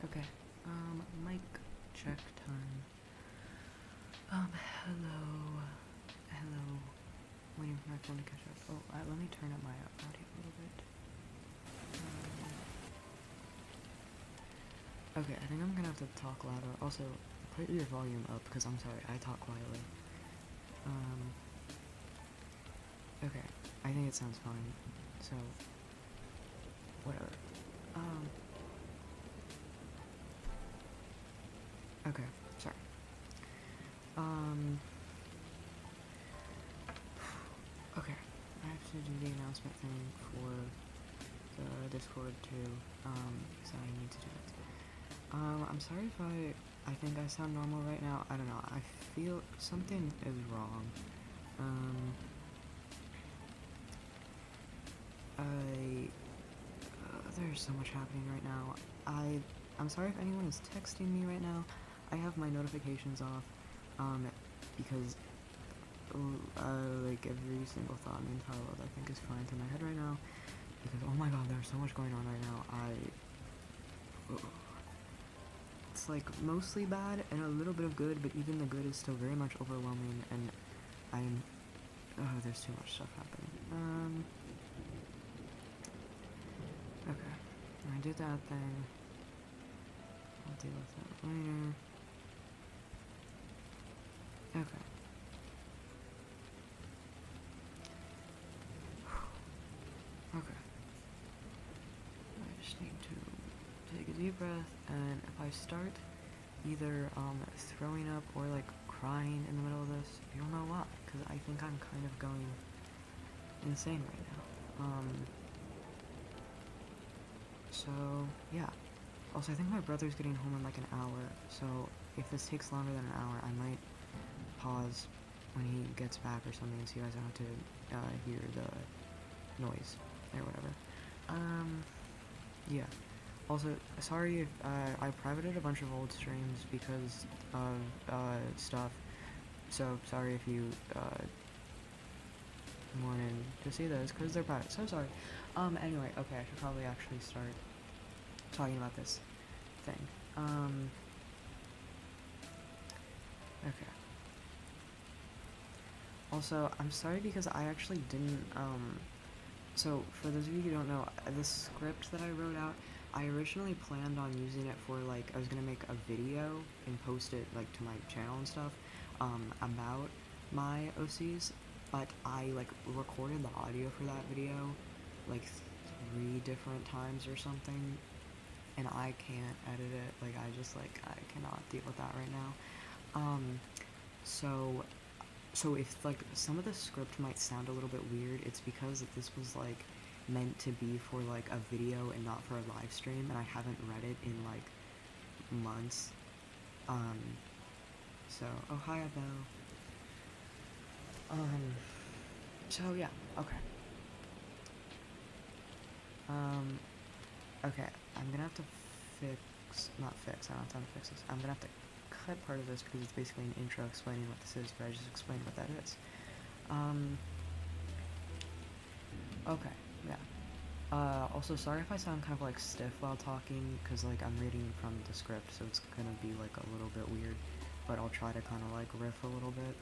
Okay, mic check time. Hello. Waiting for my phone to catch up. Oh, let me turn up my audio a little bit. Okay, I think I'm gonna have to talk louder. Also, put your volume up, because I'm sorry, I talk quietly. Okay, I think it sounds fine, so, whatever. Okay, sorry. Okay, I have to do the announcement thing for the Discord too, so I need to do it. I'm sorry if I think I sound normal right now. I don't know, I feel something is wrong. There's so much happening right now. I'm sorry if anyone is texting me right now. I have my notifications off, because, like, every single thought in the entire world I think is flying through my head right now, because, oh my god, there's so much going on right now. It's, like, mostly bad and a little bit of good, but even the good is still very much overwhelming, and there's too much stuff happening. Okay, I did that thing. I'll deal with that later. Okay. Okay. I just need to take a deep breath, and if I start either throwing up or like crying in the middle of this, you'll know why, because I think I'm kind of going insane right now. So yeah. Also, I think my brother's getting home in like an hour, so if this takes longer than an hour, I might pause when he gets back or something so you guys don't have to hear the noise or whatever. Yeah. Also, sorry if I privated a bunch of old streams because of stuff, so sorry if you wanted to see those because they're private, so sorry. Anyway, okay, I should probably actually start talking about this thing. Okay. Also, I'm sorry because I actually didn't, so for those of you who don't know, the script that I wrote out, I originally planned on using it for, like, I was gonna make a video and post it, like, to my channel and stuff, about my OCs, but I, like, recorded the audio for that video, like, 3 different times or something, and I can't edit it, like, I cannot deal with that right now. So if, like, some of the script might sound a little bit weird, it's because this was, like, meant to be for, like, a video and not for a live stream, and I haven't read it in, like, months. So, oh, hi, Abel. So, yeah, okay. Okay, I'm gonna have to not fix, I don't have time to fix this, I'm gonna have to cut part of this because it's basically an intro explaining what this is, but I just explained what that is. Okay, yeah. Also, sorry if I sound kind of, like, stiff while talking, because, like, I'm reading from the script, so it's gonna be, like, a little bit weird, but I'll try to kind of, like, riff a little bit.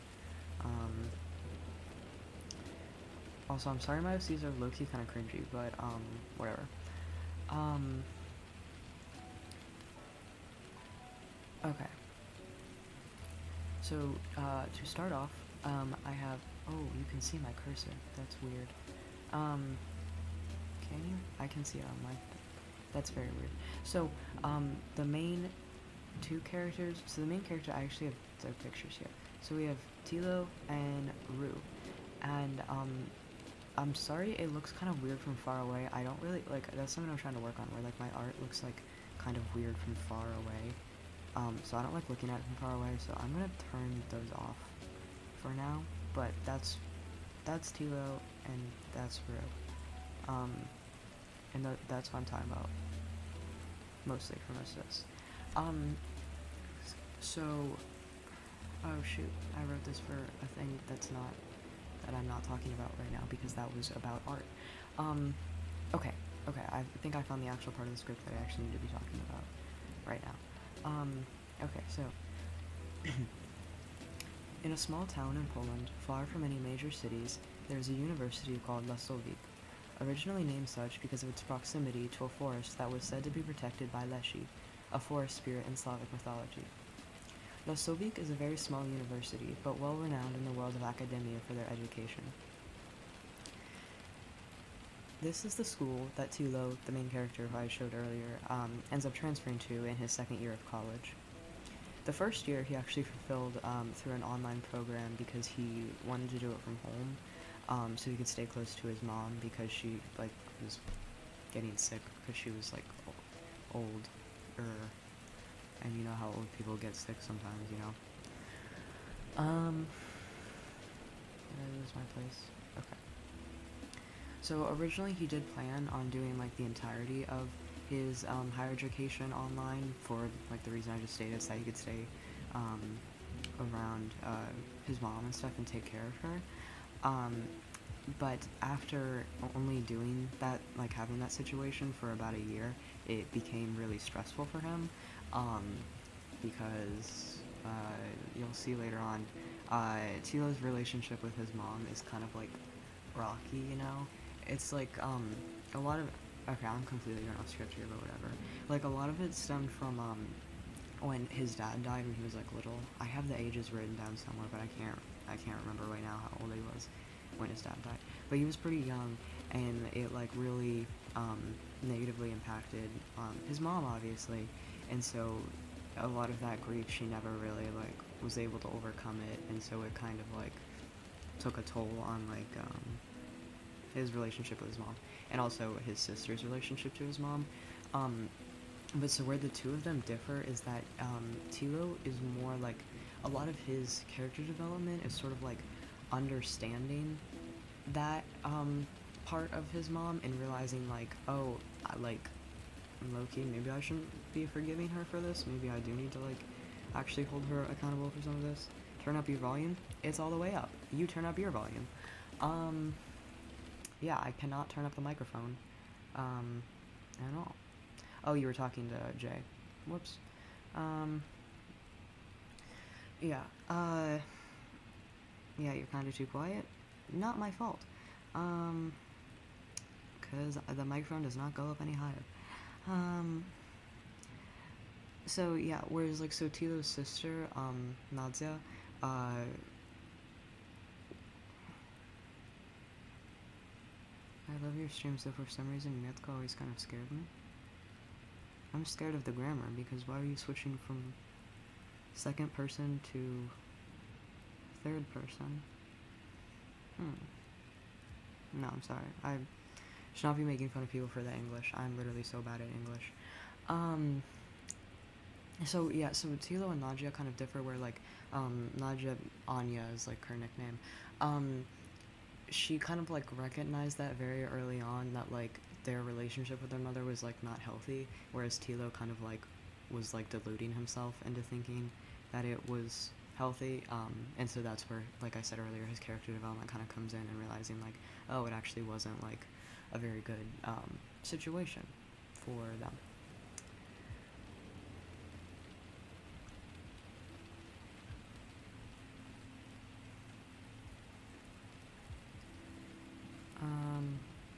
Also, I'm sorry my OCs are low-key kind of cringy, but, whatever. Okay. So, to start off, I have, oh, you can see my cursor, that's weird. Can you? I can see it on my, that's very weird. So, the main 2 characters, so the main character, I actually have their pictures here. So we have Tilo and Rue, and, I'm sorry it looks kind of weird from far away. I don't really, like, that's something I'm trying to work on, where, like, my art looks, like, kind of weird from far away. So I don't like looking at it from far away, so I'm gonna turn those off for now, but that's Tilo, and that's Rue. And that's what I'm talking about, mostly for most of this. So, oh shoot, I wrote this for a thing that I'm not talking about right now, because that was about art. Okay, I think I found the actual part of the script that I actually need to be talking about. right now. Okay, so in a small town in Poland, far from any major cities, there is a university called Lasovik, originally named such because of its proximity to a forest that was said to be protected by Leshi, a forest spirit in Slavic mythology. Lasovik is a very small university, but well renowned in the world of academia for their education. This is the school that Tilo, the main character who I showed earlier, ends up transferring to in his second year of college. The first year he actually fulfilled through an online program because he wanted to do it from home, so he could stay close to his mom because she was getting sick because she was old, and you know how old people get sick sometimes, you know. Did I lose my place? Okay. So originally he did plan on doing the entirety of his higher education online for the reason I just stated, so that he could stay around his mom and stuff and take care of her. But after only doing that, having that situation for about a year, it became really stressful for him, because you'll see later on, Tilo's relationship with his mom is kind of rocky, you know? It's a lot of, okay, I'm completely going off script here, but whatever. A lot of it stemmed from when his dad died when he was little. I have the ages written down somewhere, but I can't remember right now how old he was when his dad died. But he was pretty young, and it really negatively impacted his mom, obviously. And so a lot of that grief, she never really was able to overcome it, and so it kind of took a toll on his relationship with his mom, and also his sister's relationship to his mom. But so where the two of them differ is that Tilo is more a lot of his character development is sort of understanding that part of his mom and realizing oh, low-key, maybe I shouldn't be forgiving her for this. Maybe I do need to actually hold her accountable for some of this. Turn up your volume. It's all the way up. You turn up your volume. Yeah, I cannot turn up the microphone at all. Oh, you were talking to Jay. Whoops. Yeah, yeah, you're kind of too quiet. Not my fault. Because the microphone does not go up any higher. So yeah, whereas so Tilo's sister, Nadia, I love your streams, though for some reason Matejko always kind of scared me. I'm scared of the grammar, because why are you switching from second person to third person? No, I'm sorry. I should not be making fun of people for the English. I'm literally so bad at English. So yeah, so Tilo and Nadia kind of differ where Nadia, Anya is her nickname. She kind of recognized that very early on that their relationship with their mother was not healthy, whereas Tilo kind of was deluding himself into thinking that it was healthy, and so that's where, I said earlier, his character development kind of comes in, and realizing oh, it actually wasn't a very good situation for them.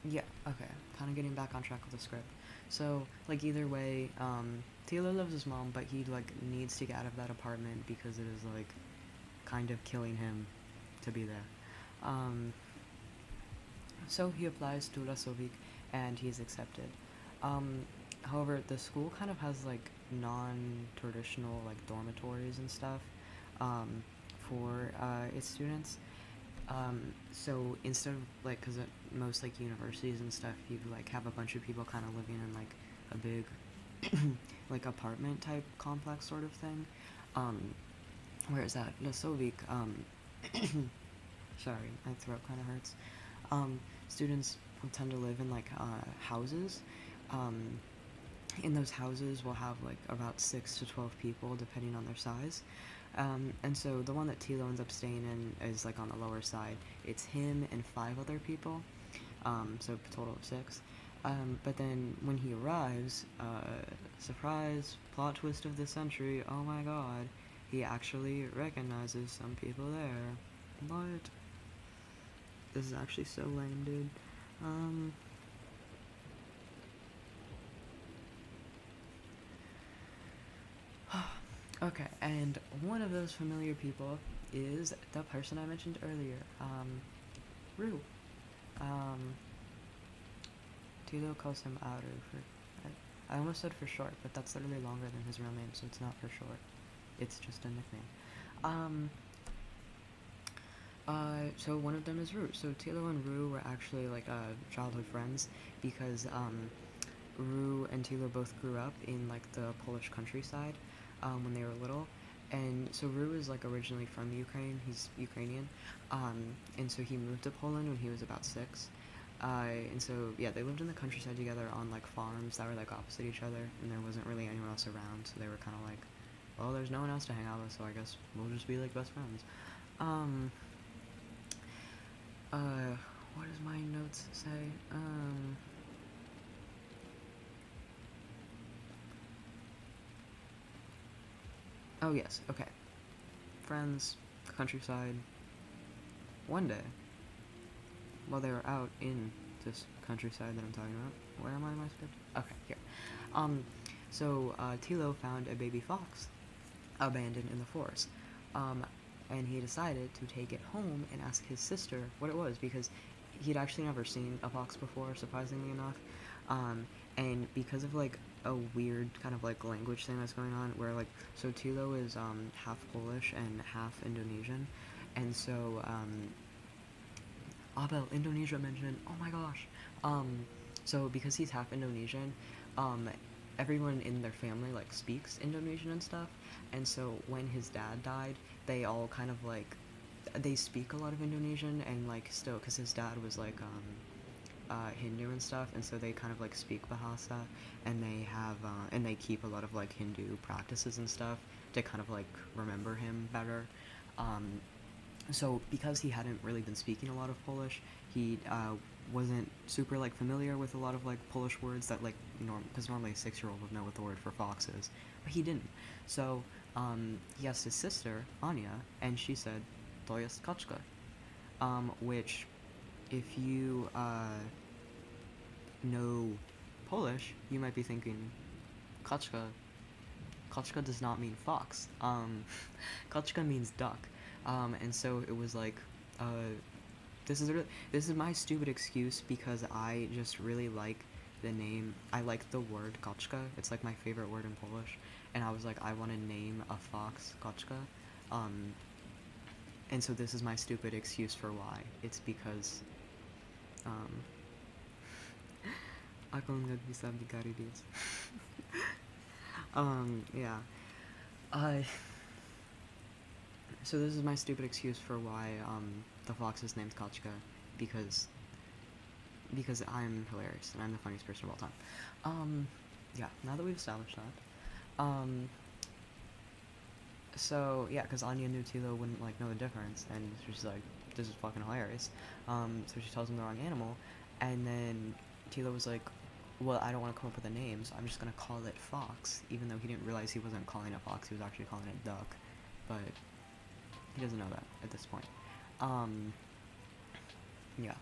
Yeah, okay, kind of getting back on track with the script. So, either way, Tilo loves his mom, but he, needs to get out of that apartment because it is, kind of killing him to be there. So he applies to Lasovik, and he's accepted. However, the school kind of has, non-traditional, dormitories and stuff, for, its students. So instead of because at most universities and stuff, you have a bunch of people kind of living in a big apartment type complex sort of thing. Whereas at Lasovik, sorry, my throat kind of hurts. Students tend to live in houses. In those houses, we'll have about 6 to 12 people depending on their size. And so the one that Tilo ends up staying in is on the lower side. It's him and 5 other people, so a total of 6. But then when he arrives, surprise, plot twist of the century, oh my god, he actually recognizes some people there. What? This is actually so lame, dude. Okay, and one of those familiar people is the person I mentioned earlier, Rue. Um, Tilo calls him Aru for. I almost said for short, but that's literally longer than his real name, so it's not for short. It's just a nickname. So one of them is Rue. So Tilo and Rue were actually like childhood friends because Rue and Tilo both grew up in like the Polish countryside when they were little, and so Rue is like originally from Ukraine. He's Ukrainian, and so he moved to Poland when he was about 6. And so yeah, they lived in the countryside together on like farms that were like opposite each other, and there wasn't really anyone else around, so they were kind of like, well, there's no one else to hang out with, so I guess we'll just be like best friends. What does my notes say? Oh yes, okay. Friends, countryside. One day, while they were out in this countryside that I'm talking about, where am I in my script? Okay, here. Tilo found a baby fox abandoned in the forest. And he decided to take it home and ask his sister what it was, because he'd actually never seen a fox before, surprisingly enough. And because of like a weird kind of like language thing that's going on, where like, so Tilo is half Polish and half Indonesian, and so Abel, Indonesia mentioned, oh my gosh. So because he's half Indonesian, everyone in their family like speaks Indonesian and stuff, and so when his dad died, they all kind of like, they speak a lot of Indonesian, and like still, because his dad was like Hindu and stuff, and so they kind of like speak Bahasa, and they have and they keep a lot of like Hindu practices and stuff to kind of like remember him better. So because he hadn't really been speaking a lot of Polish, he wasn't super like familiar with a lot of like Polish words that like because normally a 6-year-old would know what the word for fox is, but he didn't. So he asked his sister Anya, and she said, "To jest Kaczka," which, if you know Polish, you might be thinking, Kaczka. Kaczka does not mean fox. Kaczka means duck. And so it was like, this is my stupid excuse because I just really like the name. I like the word Kaczka. It's like my favorite word in Polish, and I was like, I want to name a fox Kaczka. And so this is my stupid excuse for why. It's because ako nggak bisa digarides. Yeah. So this is my stupid excuse for why the fox is named Kaczka, because I'm hilarious and I'm the funniest person of all time. Yeah, now that we've established that. So yeah, because Anya knew Tilo wouldn't like know the difference, and she's like, this is fucking hilarious. So she tells him the wrong animal, and then Tilo was like, well, I don't want to come up with a name, so I'm just gonna call it fox, even though he didn't realize he wasn't calling it fox, he was actually calling it duck, but he doesn't know that at this point. Yeah.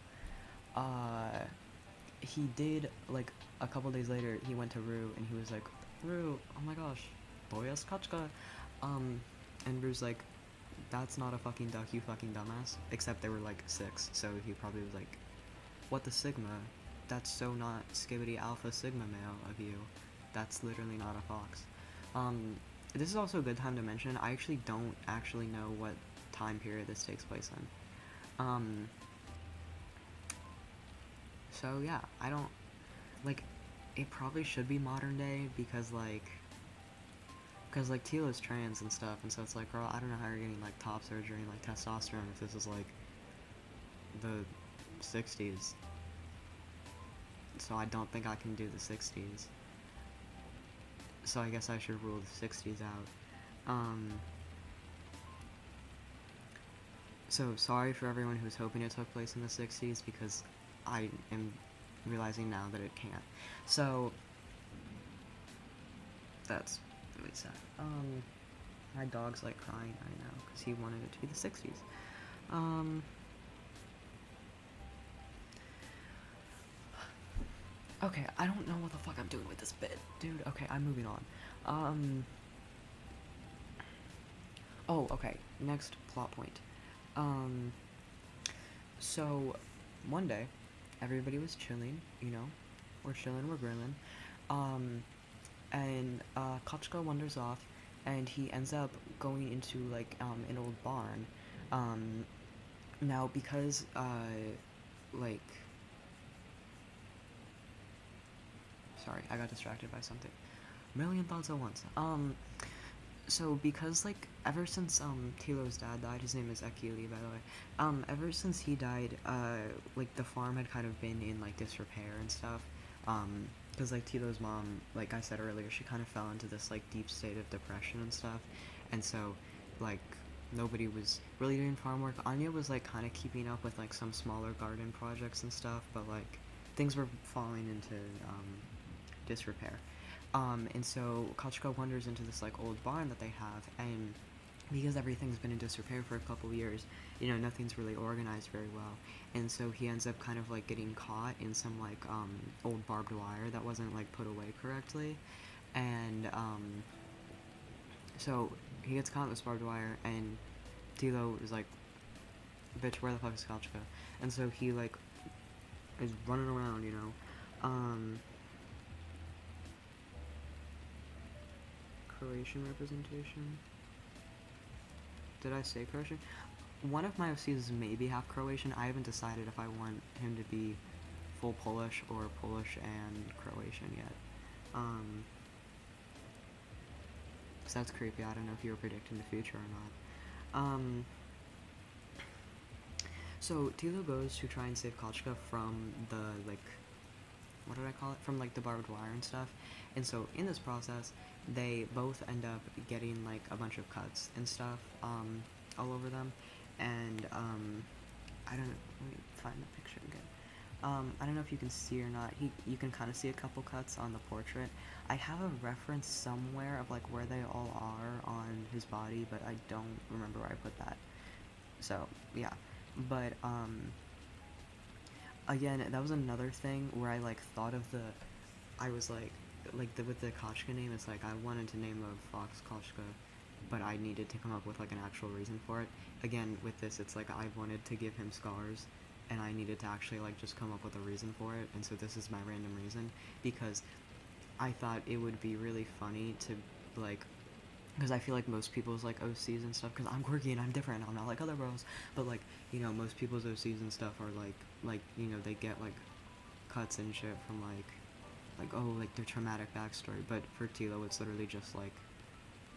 He did, like, a couple days later, he went to Rue, and he was like, Rue, oh my gosh, to jest Kaczka. And Rue's like, that's not a fucking duck, you fucking dumbass. Except they were like 6, so he probably was like, what the sigma? That's so not skibbity alpha sigma male of you. That's literally not a fox. This is also a good time to mention, I actually don't actually know what time period this takes place in. So yeah, I don't, like, it probably should be modern day, because Tila's trans and stuff, and so it's like, girl, I don't know how you're getting, like, top surgery and, like, testosterone if this is, like, the 60s. So I don't think I can do the 60s. So I guess I should rule the 60s out. So sorry for everyone who's hoping it took place in the 60s, because I am realizing now that it can't. So that's really sad. My dog's like crying right now because he wanted it to be the 60s. Okay, I don't know what the fuck I'm doing with this bit, dude. Okay, I'm moving on. Oh, okay. Next plot point. So one day, everybody was chilling. We're chilling, we're grilling. And Kaczka wanders off, and he ends up going into like an old barn. Now because like, sorry, I got distracted by something. Million thoughts at once. So because like ever since Tilo's dad died, his name is Akili, by the way. Ever since he died, like the farm had kind of been in like disrepair and stuff. Because like Tilo's mom, like I said earlier, she kind of fell into this like deep state of depression and stuff, and so like nobody was really doing farm work. Anya was like kind of keeping up with like some smaller garden projects and stuff, but like things were falling into disrepair. And so Kaczka wanders into this like old barn that they have, and because everything's been in disrepair for a couple years, nothing's really organized very well, and so he ends up kind of like getting caught in some like old barbed wire that wasn't like put away correctly, and so he gets caught in this barbed wire, and Tilo is like, bitch, where the fuck is Kaczka? And so he like is running around, Croatian representation. Did I say Croatian? One of my OCs is maybe half Croatian. I haven't decided if I want him to be full Polish or Polish and Croatian yet. So that's creepy. I don't know if you were predicting the future or not. So Tilo goes to try and save Kaczka from the, like, what did I call it? From, like, the barbed wire and stuff. And so in this process, they both end up getting, like, a bunch of cuts and stuff, all over them. And, I don't know, let me find the picture again. I don't know if you can see or not. You can kind of see a couple cuts on the portrait. I have a reference somewhere of, like, where they all are on his body, but I don't remember where I put that. So, yeah. But, again, that was another thing where I, like, thought of I was, like, with the Kaczka name, it's like, I wanted to name a fox Kaczka, but I needed to come up with, like, an actual reason for it. Again, with this, it's like, I wanted to give him scars, and I needed to actually, like, just come up with a reason for it, and so this is my random reason, because I thought it would be really funny to, like, because I feel like most people's, like, OCs and stuff, because I'm quirky and I'm different, I'm not like other bros, but, like, most people's OCs and stuff are, like, they get, like, cuts and shit from, like, oh, like, their traumatic backstory, but for Tilo, it's literally just, like,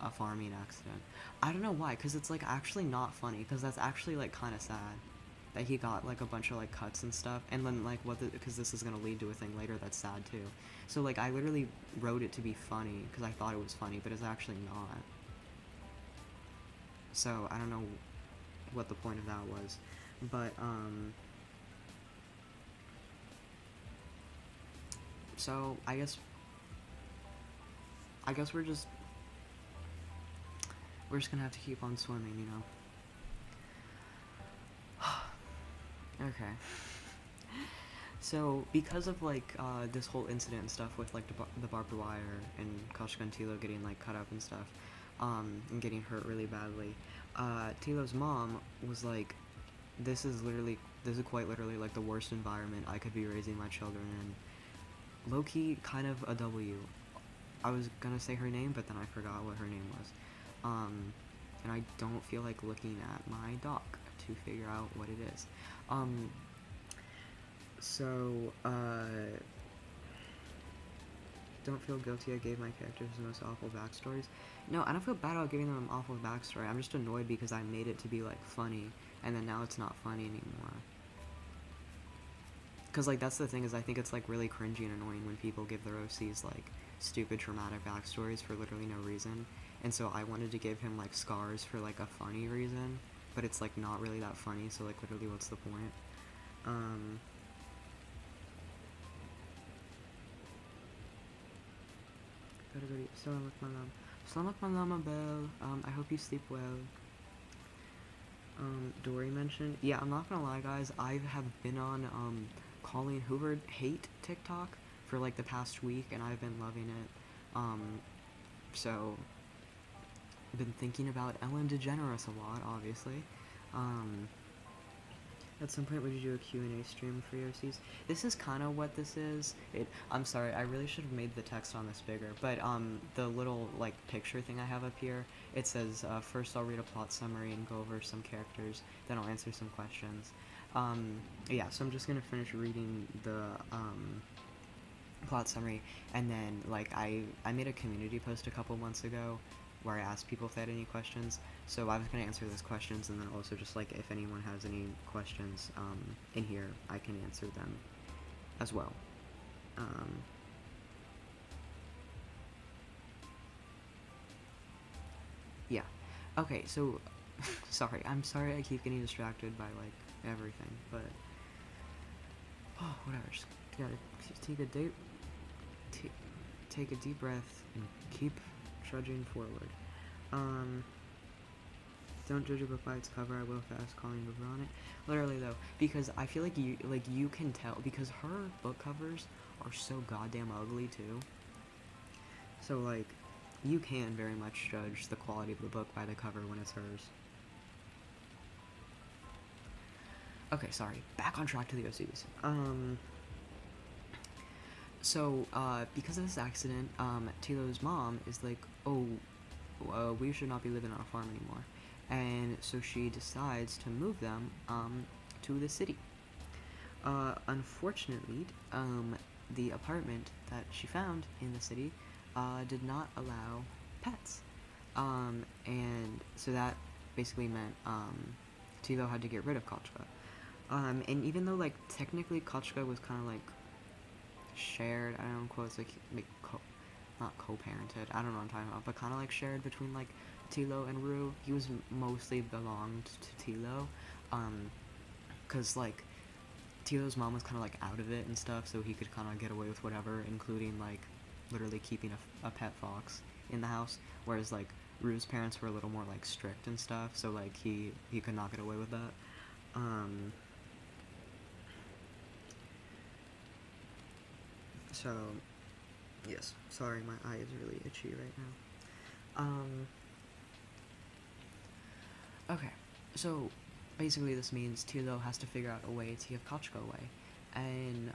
a farming accident. I don't know why, because it's, like, actually not funny, because that's actually, like, kind of sad, that he got, like, a bunch of, like, cuts and stuff, and then, like, because this is gonna lead to a thing later that's sad, too. So, like, I literally wrote it to be funny, because I thought it was funny, but it's actually not. So, I don't know what the point of that was, but, so, I guess we're just gonna have to keep on swimming, Okay. So, because of, like, this whole incident and stuff with, like, the barbed wire and Kaczka and Tilo getting, like, cut up and stuff, and getting hurt really badly, Tilo's mom was like, this is quite literally, like, the worst environment I could be raising my children in. Low-key, kind of a W. I was gonna say her name, but then I forgot what her name was. And I don't feel like looking at my doc to figure out what it is. Don't feel guilty I gave my characters the most awful backstories. No, I don't feel bad about giving them an awful backstory. I'm just annoyed because I made it to be, like, funny, and then now it's not funny anymore. Because, like, that's the thing, is I think it's, like, really cringy and annoying when people give their OCs, like, stupid traumatic backstories for literally no reason. And so I wanted to give him, like, scars for, like, a funny reason, but it's, like, not really that funny, so, like, literally what's the point? everybody. Selamat malam, Abel. I hope you sleep well. Dory mentioned. Yeah, I'm not gonna lie, guys. I have been on Colleen Hoover hate TikTok for like the past week, and I've been loving it. So I've been thinking about Ellen DeGeneres a lot, obviously. At some point, would you do a Q&A stream for EOCs? This is kind of what this is. I'm sorry, I really should have made the text on this bigger, but the little like picture thing I have up here, it says first I'll read a plot summary and go over some characters, then I'll answer some questions. Yeah, so I'm just gonna finish reading the plot summary, and then like I made a community post a couple months ago where I asked people if they had any questions, so I was going to answer those questions, and then also just like if anyone has any questions in here, I can answer them as well. Yeah. Okay, so I'm sorry I keep getting distracted by like everything, but whatever. Just gotta take a deep breath and keep trudging forward. Don't judge a book by its cover. I will fast calling over on it. Literally though, because I feel like you can tell, because her book covers are so goddamn ugly too. So like you can very much judge the quality of the book by the cover when it's hers. Okay, sorry. Back on track to the OCs. So, because of this accident, Tilo's mom is like, oh, we should not be living on a farm anymore. And so she decides to move them, to the city. Unfortunately, the apartment that she found in the city, did not allow pets. And so that basically meant, Tilo had to get rid of Kaczka. And even though, like, technically Kaczka was kind of, like, shared, I don't know, quotes, like not co-parented, I don't know what I'm talking about, but kind of, like, shared between, like, Tilo and Rue. He was mostly belonged to Tilo, because, like, Tilo's mom was kind of, like, out of it and stuff, so he could kind of get away with whatever, including, like, literally keeping a pet fox in the house, whereas, like, Rue's parents were a little more, like, strict and stuff, so, like, he could not get away with that. So, yes, sorry, my eye is really itchy right now. Okay, so basically this means Tilo has to figure out a way to give Kaczka away. And,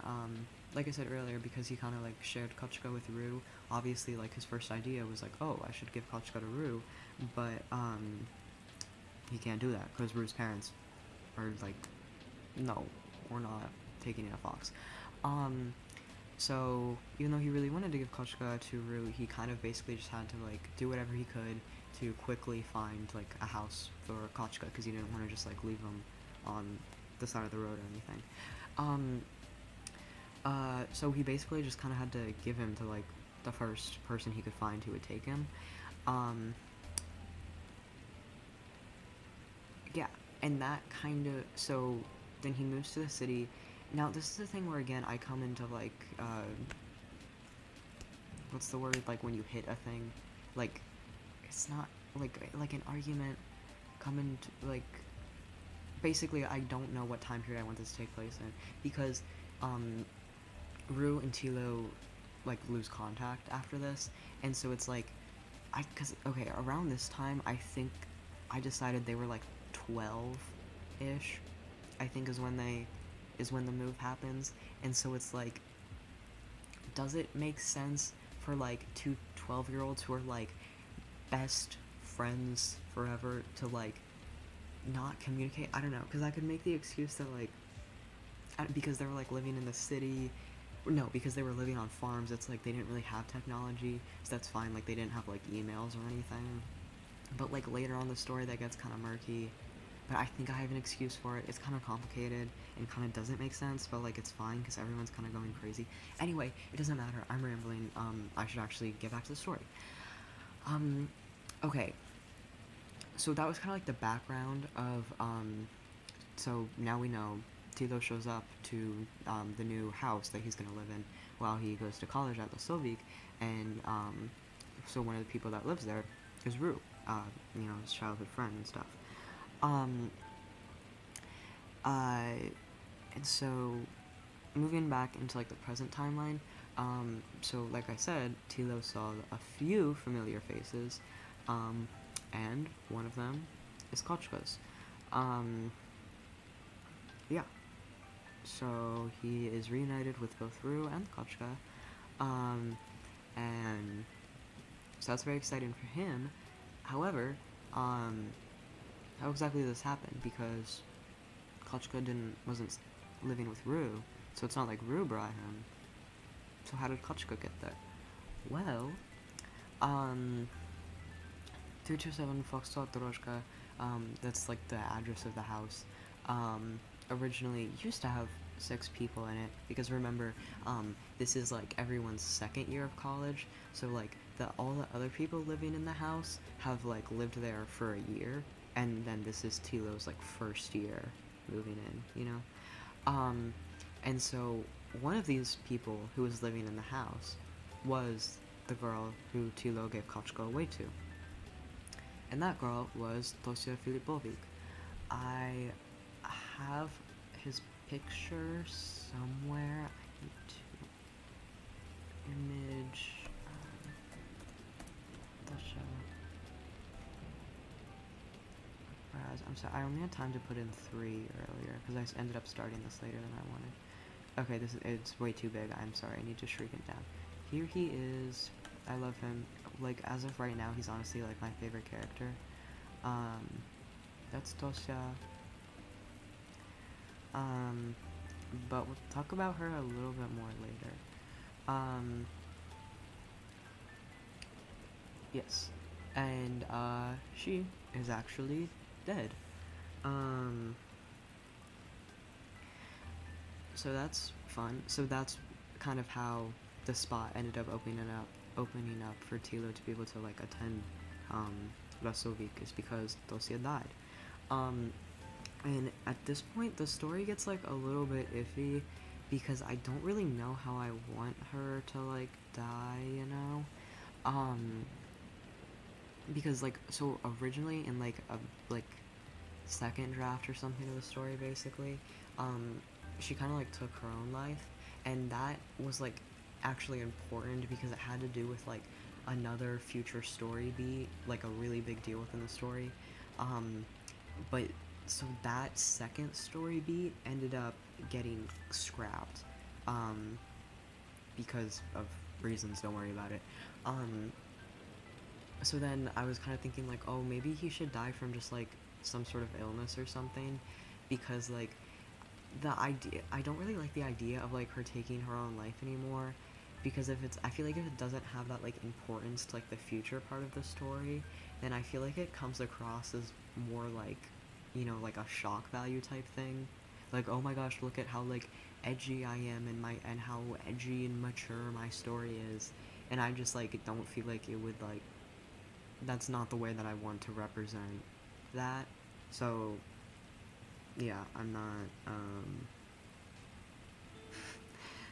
like I said earlier, because he kind of, like, shared Kaczka with Rue, obviously, like, his first idea was, like, oh, I should give Kaczka to Rue, but, he can't do that, because Rue's parents are, like, no, we're not taking in a fox. So, even though he really wanted to give Kaczka to Rue, he kind of basically just had to, like, do whatever he could to quickly find, like, a house for Kaczka, because he didn't want to just, like, leave him on the side of the road or anything. So he basically just kind of had to give him to, like, the first person he could find who would take him. Yeah, and that kind of, so then he moves to the city. Now, this is the thing where, again, I come into, like, what's the word, like, when you hit a thing? Like, it's not, like an argument coming to, like, basically, I don't know what time period I want this to take place in, because, Rue and Tilo, like, lose contact after this, and so it's, like, okay, around this time, I think I decided they were, like, 12-ish, I think is when the move happens, and so it's like, does it make sense for, like, two 12-year-olds who are, like, best friends forever to, like, not communicate? I don't know, because I could make the excuse that, like, because they were, like, living in the city, no, because they were living on farms, it's like they didn't really have technology, so that's fine, like, they didn't have, like, emails or anything, but, like, later on the story that gets kind of murky. But I think I have an excuse for it. It's kind of complicated and kind of doesn't make sense, but, like, it's fine because everyone's kind of going crazy. Anyway, it doesn't matter. I'm rambling. I should actually get back to the story. Okay. So that was kind of like the background of, so now we know Tilo shows up to, the new house that he's going to live in while he goes to college at the Slovik, and, so one of the people that lives there is Rue, his childhood friend and stuff. Um, uh, and so moving back into like the present timeline, so like I said, Tilo saw a few familiar faces, and one of them is Kaczka's. Yeah, so he is reunited with both Rue and Kaczka, and so that's very exciting for him. However, how exactly this happened, because Kaczka wasn't living with Rue, so it's not like Rue brought him. So how did Kaczka get there? Well, 327 Foxtrot Dorożka, that's like the address of the house, originally used to have 6 people in it, because remember, this is like everyone's second year of college, so like all the other people living in the house have like lived there for a year, and then this is Tilo's like first year moving in, and so one of these people who was living in the house was the girl who Tilo gave Kaczka away to. And that girl was Tosia Filipovic. I have his picture somewhere. I need to image Tosia. I'm sorry, I only had time to put in 3 earlier because I ended up starting this later than I wanted. Okay, it's way too big. I'm sorry, I need to shrink it down. Here he is. I love him. Like, as of right now, he's honestly like my favorite character. That's Tosia. But we'll talk about her a little bit more later. Yes. And she is actually dead. So that's fun. So that's kind of how the spot ended up opening up for Tilo to be able to like attend Rasovic, is because Tosia died. And at this point the story gets like a little bit iffy, because I don't really know how I want her to like die, because like, so originally in like a second draft or something of the story, basically, she kind of like took her own life, and that was like actually important because it had to do with like another future story beat, like a really big deal within the story. But so that second story beat ended up getting scrapped, because of reasons, don't worry about it. So then I was kind of thinking like, oh, maybe he should die from just like some sort of illness or something, because like I don't really like the idea of like her taking her own life anymore, because I feel like if it doesn't have that like importance to like the future part of the story, then I feel like it comes across as more like, like a shock value type thing, like, oh my gosh, look at how like edgy I am and how edgy and mature my story is, and I just like don't feel like it would like, that's not the way that I want to represent that. So yeah, I'm not,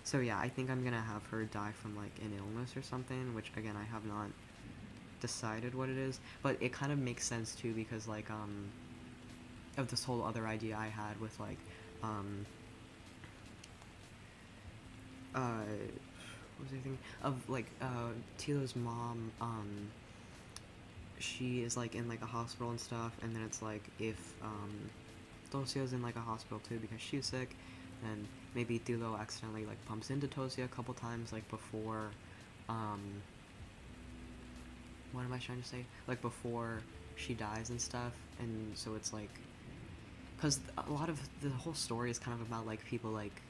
so yeah, I think I'm gonna have her die from like an illness or something, which again I have not decided what it is, but it kind of makes sense too, because like of this whole other idea I had with like what was I thinking of, like Tilo's mom, she is like in like a hospital and stuff, and then it's like if Tosia's in like a hospital too because she's sick, then maybe Tilo accidentally like bumps into Tosia a couple times, like before what am I trying to say, like before she dies and stuff. And so it's like, because a lot of the whole story is kind of about like people like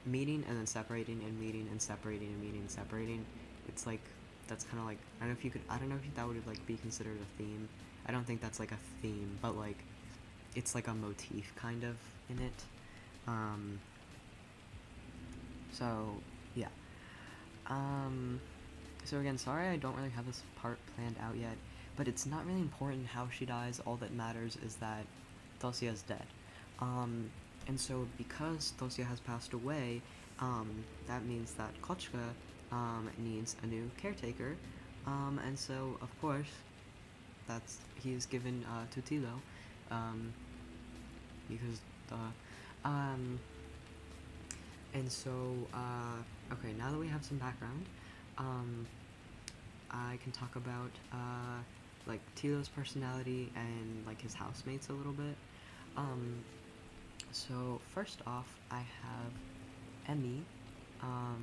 meeting and then separating and meeting and separating and meeting and separating. It's like, that's kind of like, I don't know if that would like be considered a theme. I don't think that's like a theme, but like it's like a motif kind of in it. So yeah. So again, sorry I don't really have this part planned out yet, but it's not really important how she dies. All that matters is that Tosia is dead. And so because Tosia has passed away, that means that Kaczka needs a new caretaker, And so, of course, he is given to Tilo, because um, and so okay, now that we have some background, I can talk about like Tilo's personality and like his housemates a little bit. So first off, I have Emmy. I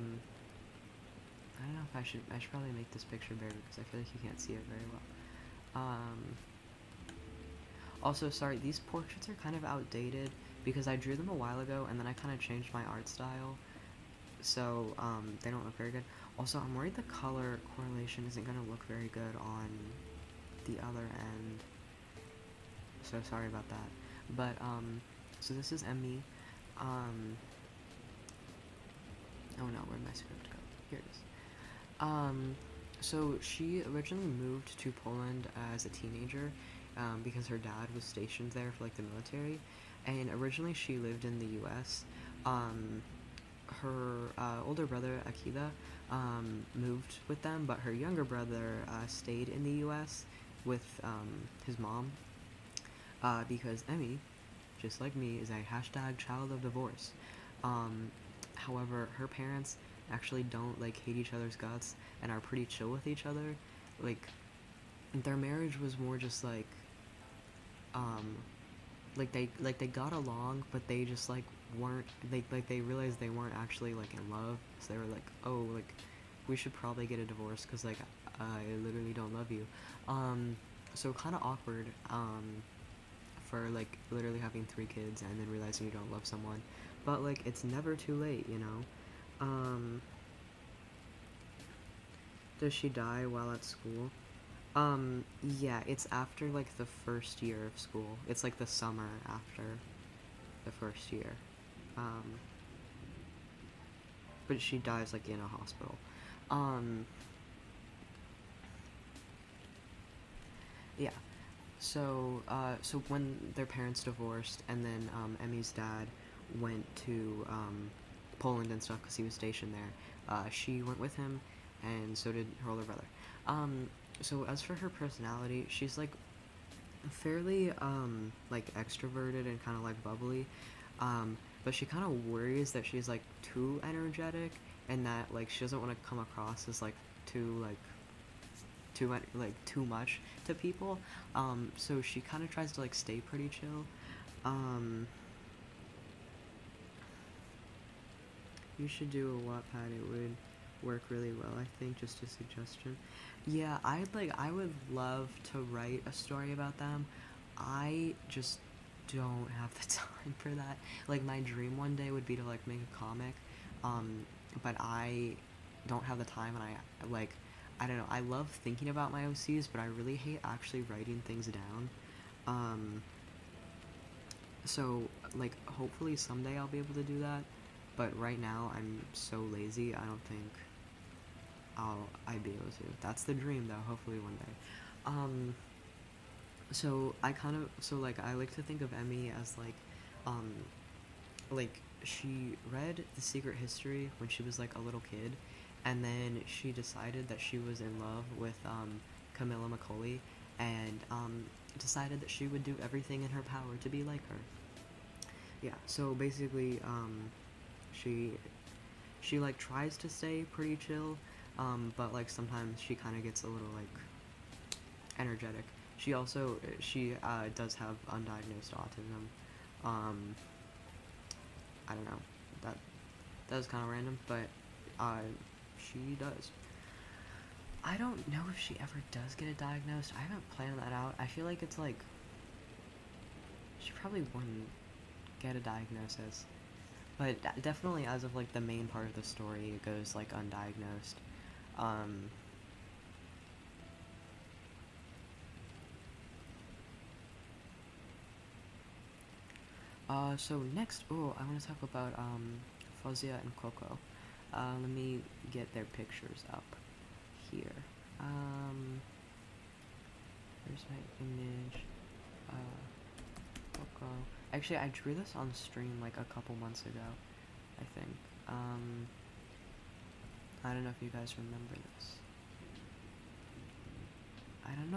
don't know if I should probably make this picture bigger because I feel like you can't see it very well. Also, sorry, these portraits are kind of outdated because I drew them a while ago and then I kind of changed my art style, so they don't look very good. Also, I'm worried the color correlation isn't going to look very good on the other end, so sorry about that. But so this is Emmy. Oh no, where'd my script go? Here it is. So she originally moved to Poland as a teenager, because her dad was stationed there for like the military, and originally she lived in the U.S. Her older brother Akila moved with them, but her younger brother stayed in the U.S. with his mom, because Emmy, just like me, is a hashtag child of divorce. However, her parents actually don't like hate each other's guts and are pretty chill with each other. Like, their marriage was more just like they got along, but they just like weren't, they realized they weren't actually like in love, so they were like, oh, like we should probably get a divorce because like I literally don't love you. So kind of awkward, for like literally having 3 kids and then realizing you don't love someone, but like it's never too late, you know. Does she die while at school? Yeah, it's after like the first year of school. It's like the summer after the first year. Um, but she dies like in a hospital. Yeah. So when their parents divorced, and then Emmy's dad went to Poland and stuff because he was stationed there, she went with him, and so did her older brother. So as for her personality, she's like fairly like extroverted and kind of like bubbly, but she kind of worries that she's like too energetic and that like she doesn't want to come across as like too much to people. So she kind of tries to like stay pretty chill. You should do a Wattpad. It would work really well, I think. Just a suggestion. Yeah, I would love to write a story about them. I just don't have the time for that. Like, my dream one day would be to like make a comic, but I don't have the time, and I don't know. I love thinking about my OCs, but I really hate actually writing things down. So like hopefully someday I'll be able to do that, but right now I'm so lazy. I don't think I'd be able to. That's the dream though. Hopefully one day. So like I like to think of Emmy as um, like she read The Secret History when she was like a little kid, and then she decided that she was in love with Camilla McCauley, and decided that she would do everything in her power to be like her. Yeah, so basically she like tries to stay pretty chill, but like sometimes she kind of gets a little like energetic. She does have undiagnosed autism. I don't know, that was kind of random, but she does. I don't know if she ever does get it diagnosed. I haven't planned that out. I feel like it's like she probably wouldn't get a diagnosis, but definitely as of like the main part of the story, it goes like undiagnosed. Um, so next, I want to talk about Fuzia and Koko. Let me get their pictures up here. There's my image. Koko. Actually, I drew this on stream like a couple months ago, I think. I don't know if you guys remember this.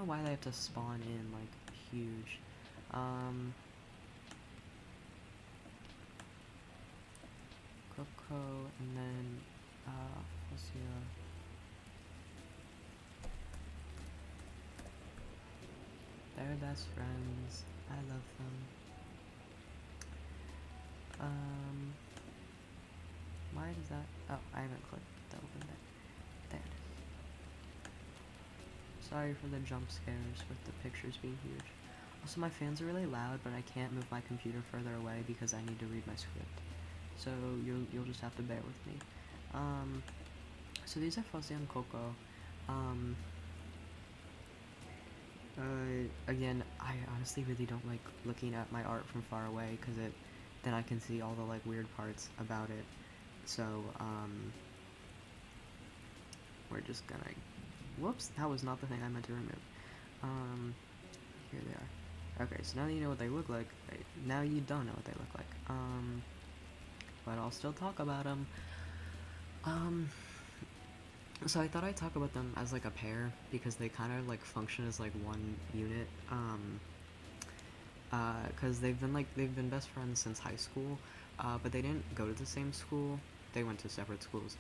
why they have to spawn in, like, huge. Koko, and then, Fuzia. They're best friends. I love them. Why does that? Oh, I haven't clicked to open it. There it is. Sorry for the jump scares with the pictures being huge. Also, my fans are really loud, but I can't move my computer further away because I need to read my script. So you'll just have to bear with me. So these are Fuzia and Koko. Again, I honestly really don't like looking at my art from far away because then I can see all the like weird parts about it. So we're just gonna, whoops, that was not the thing I meant to remove. Here they are. Okay, so now that you know what they look like, now you don't know what they look like. But I'll still talk about them. So I thought I'd talk about them as like a pair because they kind of like function as like one unit. Because they've been best friends since high school, but they didn't go to the same school. They went to separate schools.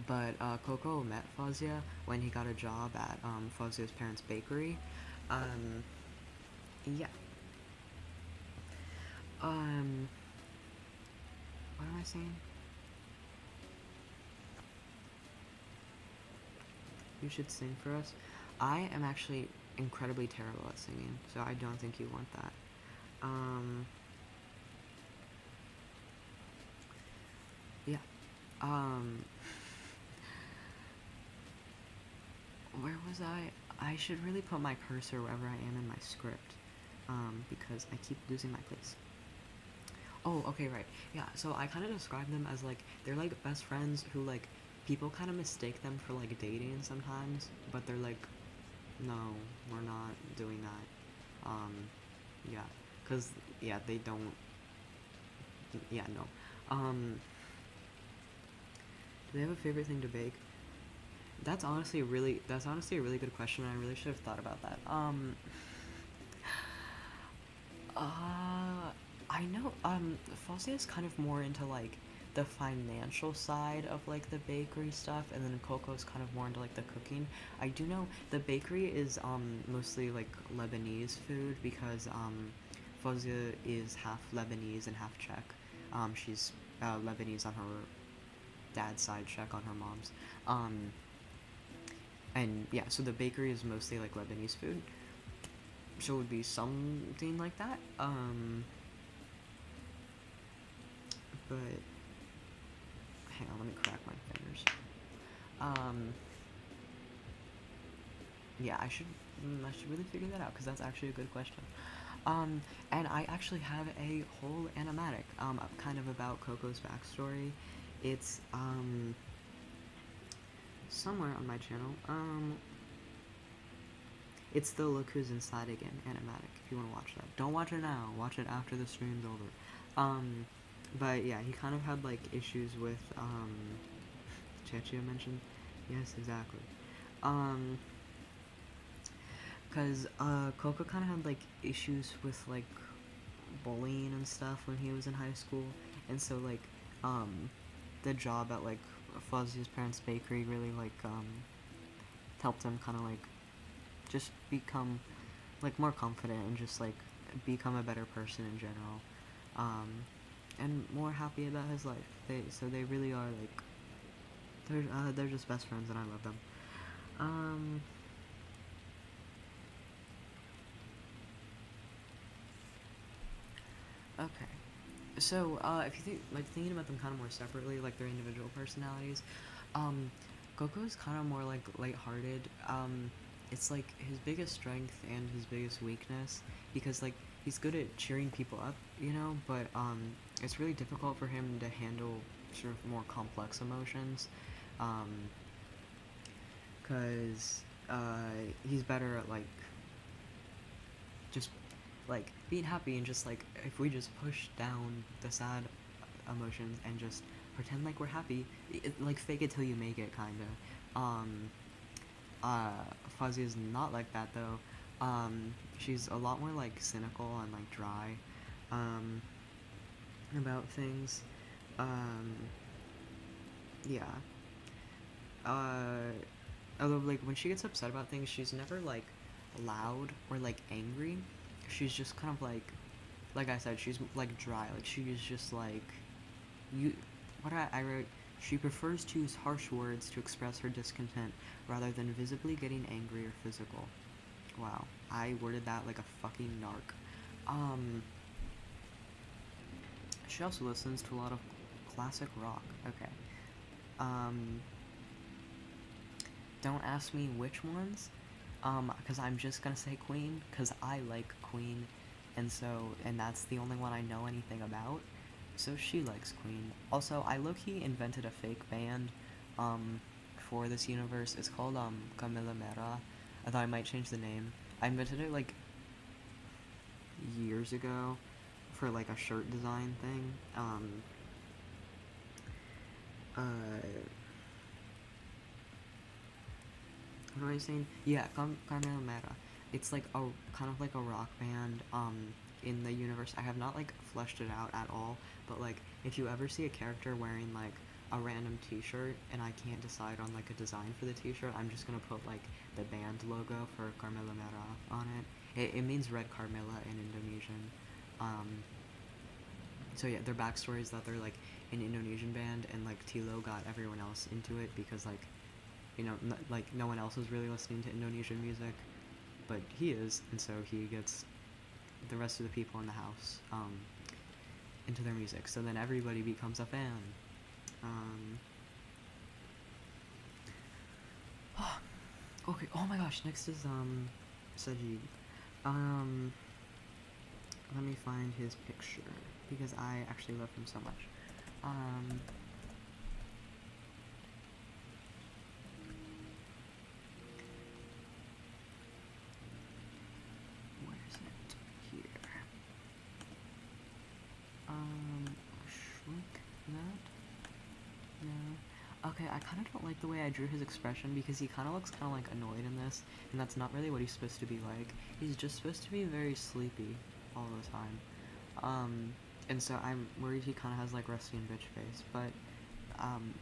But Koko met Fuzia when he got a job at Fuzia's parents' bakery. Yeah. What am I saying? You should sing for us. I am actually incredibly terrible at singing, so I don't think you want that. Yeah. Where was I? I should really put my cursor wherever I am in my script, because I keep losing my place. Oh, okay, right. Yeah, so I kind of describe them as, like, they're, like, best friends who, like, people kind of mistake them for, like, dating sometimes, but they're like, no, we're not doing that. Yeah, because, yeah, they don't, yeah, no. Do they have a favorite thing to bake? That's honestly a really good question, and I really should have thought about that. I know, Fuzzy is kind of more into, like, the financial side of, like, the bakery stuff, and then Coco's kind of more into, like, the cooking. I do know the bakery is, mostly, like, Lebanese food, because, Fuzzy is half Lebanese and half Czech. She's, Lebanese on her dad's side, Czech on her mom's. And, yeah, so the bakery is mostly, like, Lebanese food. So it would be something like that. But hang on, let me crack my fingers. Yeah, I should really figure that out because that's actually a good question. And I actually have a whole animatic, kind of about Coco's backstory. It's somewhere on my channel. It's the Look Who's Inside Again animatic, if you want to watch that. Don't watch it now, watch it after the stream's over. But yeah, he kind of had, like, issues with, Chechia mentioned? Yes, exactly. Cause, Coco kind of had, like, issues with, like, bullying and stuff when he was in high school, and so, like, the job at, like, Fuzzy's parents' bakery really, like, helped him kind of, like, just become, like, more confident and just, like, become a better person in general, and more happy about his life. So they really are, like, they're just best friends, and I love them. Okay. So, if you think, like, thinking about them kind of more separately, like, their individual personalities, Coco's kind of more, like, lighthearted. It's, like, his biggest strength and his biggest weakness, because, like, he's good at cheering people up, you know, but, it's really difficult for him to handle sort of more complex emotions, because, he's better at, like, just, like, being happy, and just, like, if we just push down the sad emotions and just pretend like we're happy, like, fake it till you make it, kinda. Fuzzy is not like that though. She's a lot more like cynical and like dry um, about things. Um, yeah. Uh, Although like when she gets upset about things, she's never like loud or like angry. She's just kind of like I said, she's like dry. Like she's just like you. What I wrote. She prefers to use harsh words to express her discontent rather than visibly getting angry or physical. Wow, I worded that like a fucking narc. Um, she also listens to a lot of classic rock. Okay. Um, don't ask me which ones, because I'm just gonna say Queen, because I like Queen, and that's the only one I know anything about, so she likes Queen. Also, I low-key invented a fake band, um, for this universe. It's called, Kemirii. I thought I might change the name. I invented it, like, years ago, for, like, a shirt design thing, uh, what am I saying? Yeah, Kemirii. It's like a kind of like a rock band in the universe. I have not like fleshed it out at all, but like if you ever see a character wearing like a random T-shirt and I can't decide on like a design for the T-shirt, I'm just gonna put like the band logo for Kemirii on it. It means red Carmilla in Indonesian. Um, so yeah, their backstory is that they're like an Indonesian band and like Tilo got everyone else into it because like like no one else is really listening to Indonesian music, but he is, and so he gets the rest of the people in the house into their music. So then everybody becomes a fan. Um, okay. Oh my gosh. Next is Sajid. Um, Let me find his picture because I actually love him so much. Um, Shrink that? No. Okay, I kind of don't like the way I drew his expression because he kind of looks kind of like annoyed in this, and that's not really what he's supposed to be like. He's just supposed to be very sleepy all the time. And so I'm worried he kind of has like rusty and bitch face, but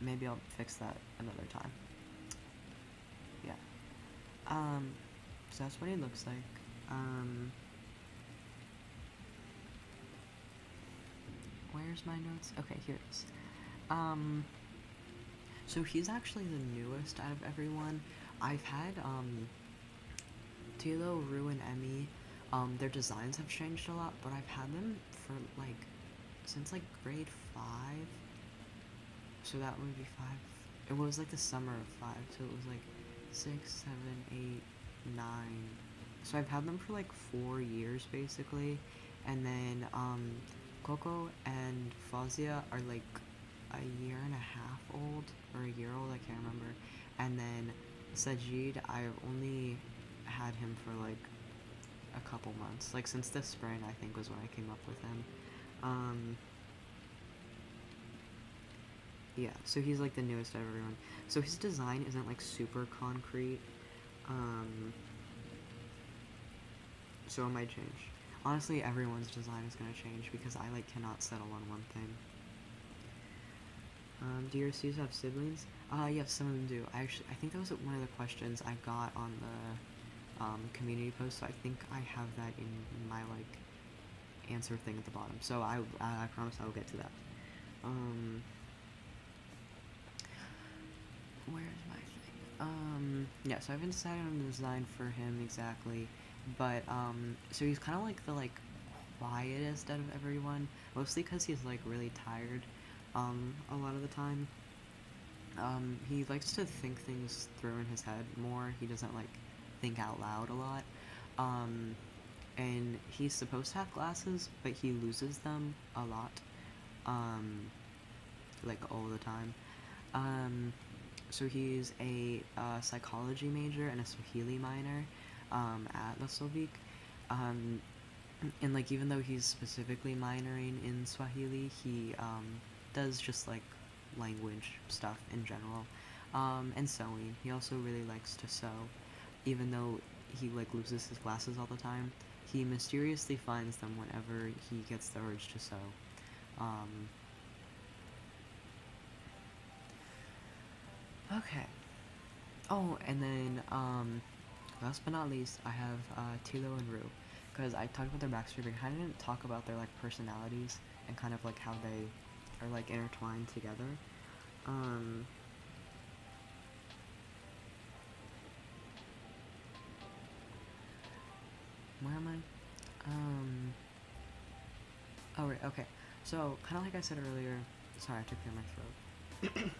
maybe I'll fix that another time. Yeah. So that's what he looks like. Where's my notes? Okay, here it is. So he's actually the newest out of everyone. I've had, Tilo, Rue, and Emmy. Their designs have changed a lot, but I've had them for, like, since, like, grade 5. So that would be 5. It was, like, the summer of 5, so it was, like, 6, 7, 8, 9. So I've had them for, like, 4 years, basically. And then, Koko and Fuzia are, like, a year and a half old, or a year old, I can't remember. And then Sajid, I've only had him for like a couple months. Like since the spring, I think was when I came up with him. Yeah, so he's like the newest out of everyone. So his design isn't like super concrete. So it might change. Honestly, everyone's design is gonna change because I like cannot settle on one thing. Do your C's have siblings? Yes, some of them do. I think that was one of the questions I got on the community post, so I think I have that in my, like, answer thing at the bottom. So I promise I will get to that. Where's my thing? Yeah, so I haven't decided on the design for him exactly, but, so he's kind of like the, like, quietest out of everyone, mostly because he's, like, really tired. A lot of the time. He likes to think things through in his head more. He doesn't, like, think out loud a lot. And he's supposed to have glasses, but he loses them a lot. Like, all the time. So he's a psychology major and a Swahili minor, at Myslovitz. And, like, even though he's specifically minoring in Swahili, he, does just like language stuff in general. And sewing. He also really likes to sew, even though he like loses his glasses all the time. He mysteriously finds them whenever he gets the urge to sew. Um, okay. Oh, and then last but not least, I have Tilo and Rue, because I talked about their backstory, but I kind of didn't talk about their like personalities and kind of like how they are like intertwined together. Um, where am I? Oh right, okay. So kind of like I said earlier. Sorry, I took care of my throat.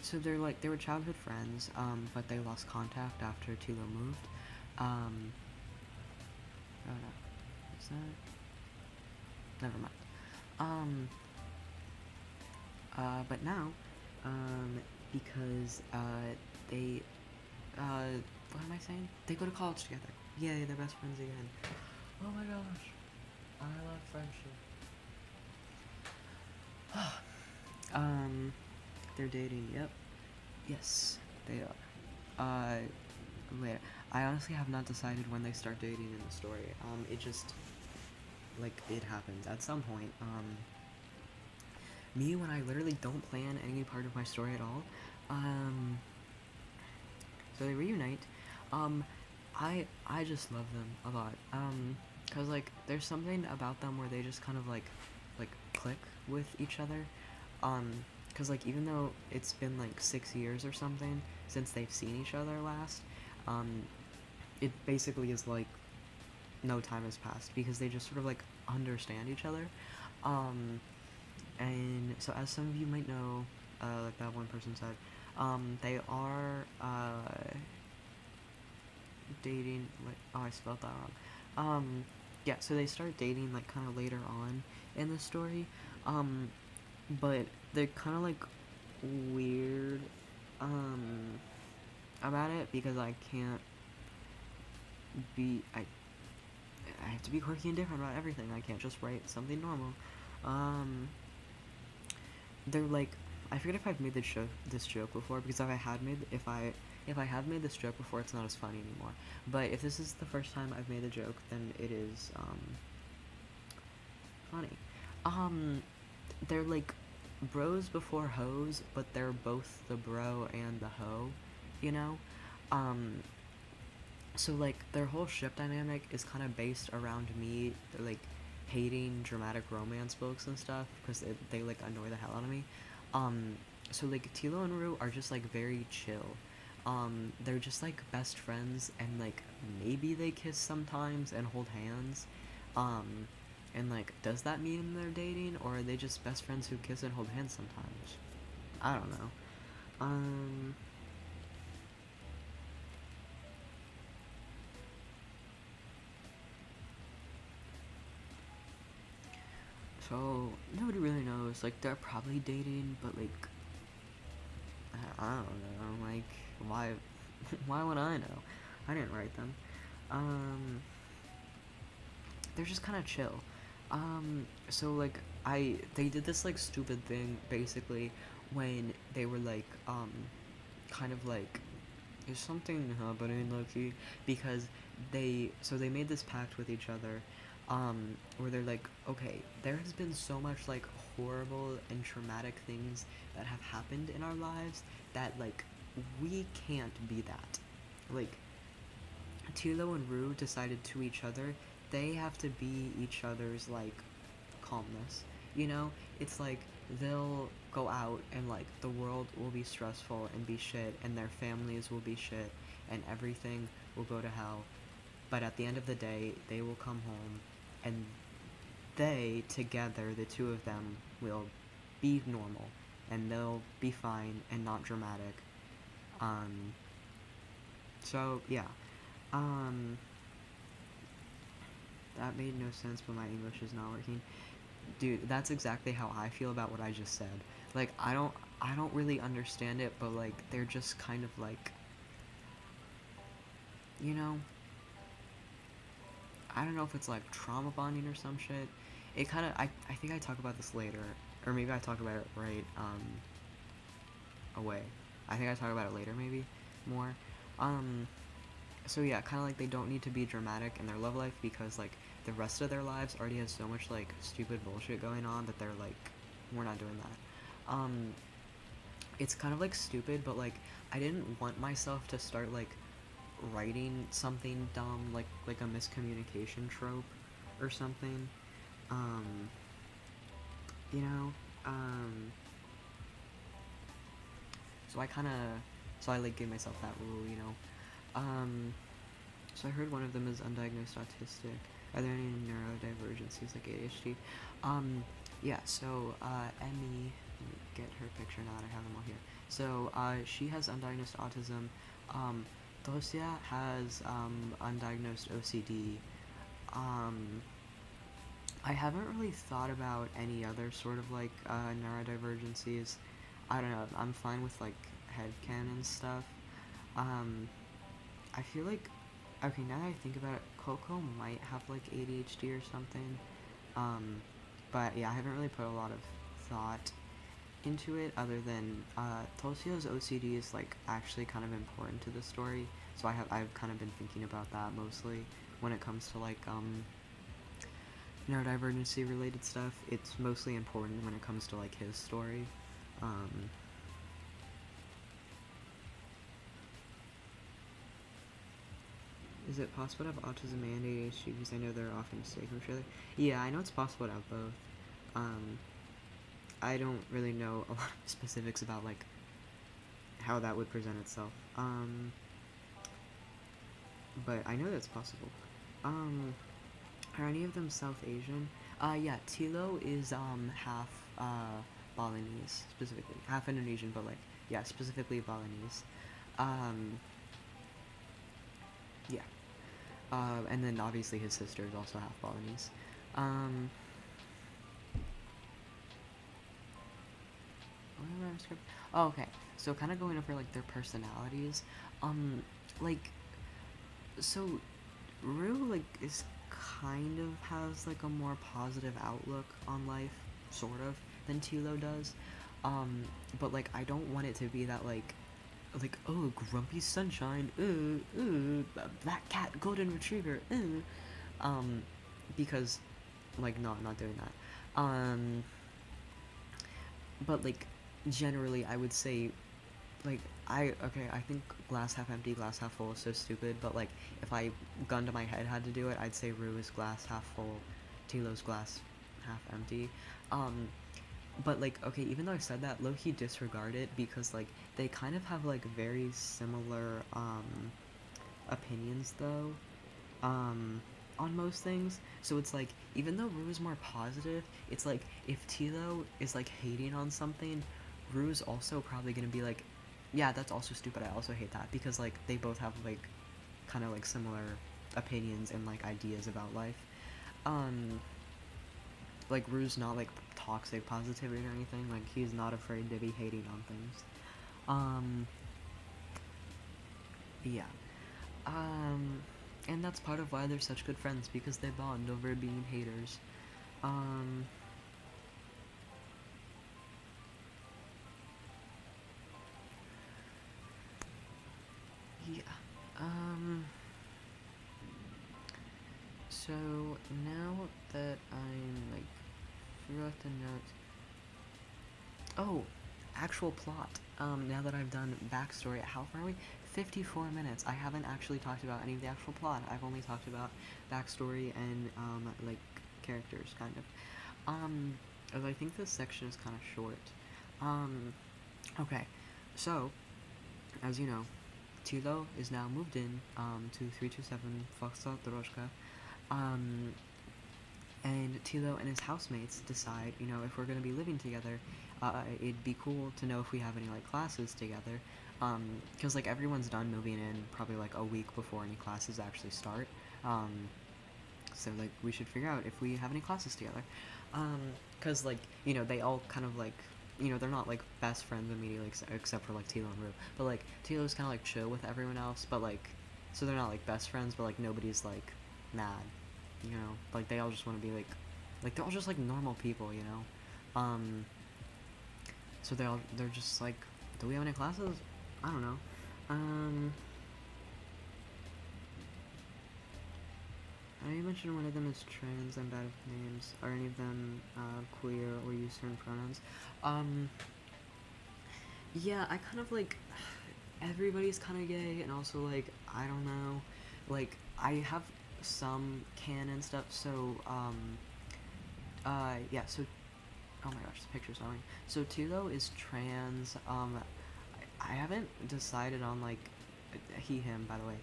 So they were childhood friends, but they lost contact after Tilo moved. Um, oh no, is that? Never mind. Um, but now, because they, what am I saying? They go to college together. Yay, they're best friends again. Oh my gosh, I love friendship. They're dating. Yep. Yes, they are. Later. I honestly have not decided when they start dating in the story. It just like it happens at some point. Me when I literally don't plan any part of my story at all. Um, so they reunite. Um, I just love them a lot. Cause like there's something about them where they just kind of like click with each other. Cause like even though it's been like 6 years or something since they've seen each other last, um, it basically is like no time has passed because they just sort of like understand each other. Um, and so as some of you might know, like that one person said, they are dating. Like, oh, I spelled that wrong. Yeah, so they start dating like kind of later on in the story. Um, but they're kind of like weird about it because I can't be I have to be quirky and different about everything. I can't just write something normal. Um, they're like I forget if I've made this joke before because if I have made this joke before, it's not as funny anymore. But if this is the first time I've made a joke, then it is funny. Um, they're like bros before hoes, but they're both the bro and the hoe, you know? Um, so like their whole ship dynamic is kind of based around me like hating dramatic romance books and stuff because they like annoy the hell out of me. Um, so like Tilo and Rue are just like very chill. They're just like best friends and like maybe they kiss sometimes and hold hands. Um, and like does that mean they're dating or are they just best friends who kiss and hold hands sometimes? I don't know. Um, so nobody really knows. Like they're probably dating, but like I don't know. Like why why would I know? I didn't write them. Um, they're just kind of chill. So like they did this like stupid thing basically when they were like kind of like is something happening low key because they made this pact with each other where they're like okay there has been so much like horrible and traumatic things that have happened in our lives that like we can't be that like Tilo and Rue decided to each other they have to be each other's like calmness. You know, it's like they'll go out and like the world will be stressful and be shit and their families will be shit and everything will go to hell. But at the end of the day, they will come home and they together, the two of them, will be normal and they'll be fine and not dramatic. Um, so yeah. Um, that made no sense, but my English is not working. Dude, that's exactly how I feel about what I just said. Like, I don't really understand it, but like, they're just kind of like, you know, I don't know if it's like trauma bonding or some shit. It kind of, I think I talk about this later, or maybe I talk about it right, away. I think I talk about it later, maybe, more. So yeah, kind of like they don't need to be dramatic in their love life because, like, the rest of their lives already has so much, like, stupid bullshit going on that they're like, we're not doing that. It's kind of, like, stupid, but, like, I didn't want myself to start, like, writing something dumb, like a miscommunication trope or something. Um, you know, so I kind of, so I, like, gave myself that rule, you know. So I heard one of them is undiagnosed autistic. Are there any neurodivergencies like ADHD? Yeah, so, Emmy, let me get her picture now that I have them all here. So, she has undiagnosed autism. Tosia has, undiagnosed OCD. I haven't really thought about any other sort of, like, neurodivergencies. I don't know, I'm fine with, like, headcanon stuff. I feel like, okay, now that I think about it, Koko might have, like, ADHD or something. But yeah, I haven't really put a lot of thought into it other than, Tosia's OCD is, like, actually kind of important to the story. So I've kind of been thinking about that mostly when it comes to, like, neurodivergency related stuff. It's mostly important when it comes to, like, his story. Is it possible to have autism and ADHD? Because I know they're often mistaken for each other. Yeah, I know it's possible to have both. I don't really know a lot of specifics about, like, how that would present itself. But I know that's possible. Are any of them South Asian? Yeah, Tilo is, half, Balinese, specifically. Half Indonesian, but, like, yeah, specifically Balinese. Yeah. And then obviously his sister is also half Balinese. Oh, okay. So kind of going over, like, their personalities. Like, so Rue, like, is kind of has, like, a more positive outlook on life, sort of, than Tilo does. But, like, I don't want it to be that, like, oh, grumpy sunshine, black cat, golden retriever, because, like, no, I'm not doing that. But, like, generally, I would say, like, I think glass half empty, glass half full is so stupid, but, like, if I, gun to my head, had to do it, I'd say Rue is glass half full, Tilo's glass half empty. But, like, okay, even though I said that, low-key disregard it, because, like, they kind of have, like, very similar, opinions, though, on most things. So it's, like, even though Rue is more positive, it's, like, if Tilo is, like, hating on something, Rue's also probably gonna be, like, yeah, that's also stupid, I also hate that, because, like, they both have, like, kind of, like, similar opinions and, like, ideas about life. Like, Rue's not, like, toxic positivity or anything. Like, he's not afraid to be hating on things. Yeah. And that's part of why they're such good friends, because they bond over being haters. Yeah. So, now that I'm, like, forgot the notes. Oh, actual plot. Now that I've done backstory, how far are we? 54 minutes. I haven't actually talked about any of the actual plot. I've only talked about backstory and, like, characters, kind of. As I think this section is kind of short. Okay. So, as you know, Tilo is now moved in, to 327 Foxtrot Dorożka. And Tilo and his housemates decide, you know, if we're going to be living together, it'd be cool to know if we have any, like, classes together. Because, like, everyone's done moving in probably, like, a week before any classes actually start. So, like, we should figure out if we have any classes together. Because, like, you know, they all kind of, like, you know, they're not, like, best friends immediately, except for, like, Tilo and Rue. But, like, Tilo's kind of, like, chill with everyone else, but, like, so they're not, like, best friends, but, like, nobody's, like, mad, you know? Like, they all just want to be, like, they're all just, like, normal people, you know? So they're just like, do we have any classes? I don't know. I know you mentioned one of them is trans and bad with names. Are any of them queer or use certain pronouns? Yeah, I kind of like, everybody's kind of gay, and also like, I don't know, like, I have some canon stuff, so yeah, so, oh my gosh, the picture's annoying. So Tilo is trans. I haven't decided on like, he him by the way.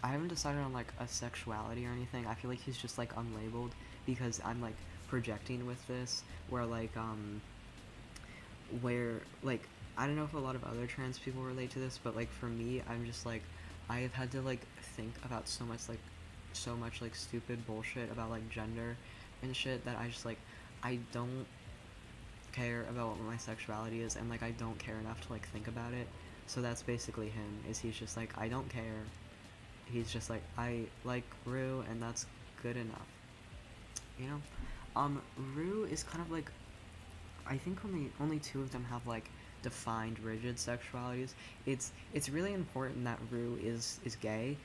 I haven't decided on like a sexuality or anything. I feel like he's just like unlabeled because I'm like projecting with this, where like where like, I don't know if a lot of other trans people relate to this, but like for me, I'm just like, I have had to like think about so much like stupid bullshit about like gender and shit, that I just like, I don't care about what my sexuality is, and like I don't care enough to like think about it. So that's basically him. Is he's just like, I don't care. He's just like, I like Rue, and that's good enough. You know? Rue is kind of like, I think only two of them have like defined rigid sexualities. It's really important that Rue is gay,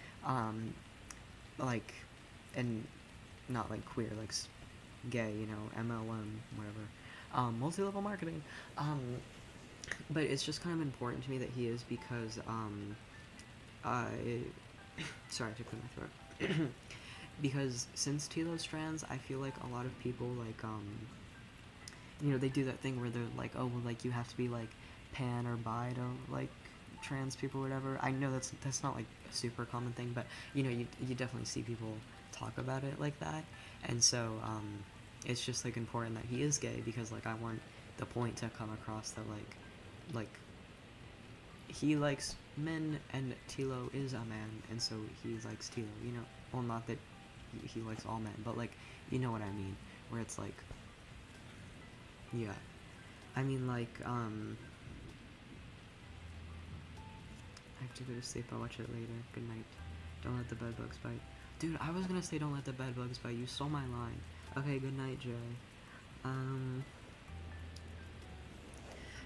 like, and not like queer, like gay, you know, MLM, whatever, multi-level marketing. But it's just kind of important to me that he is, because I sorry, I took my throat. Because since Tilo's trans, I feel like a lot of people like you know, they do that thing where they're like, oh well, like you have to be like pan or bi to like trans people or whatever. I know that's not like a super common thing, but you know, you definitely see people talk about it like that. And so it's just like important that he is gay, because like I want the point to come across that like he likes men and Tilo is a man, and so he likes Tilo, you know. Well, not that he likes all men, but like, you know what I mean, where it's like, yeah, I mean like I have to go to sleep, I'll watch it later. Good night. Don't let the bed bugs bite. Dude, I was gonna say don't let the bed bugs bite. You stole my line. Okay, good night, Jay.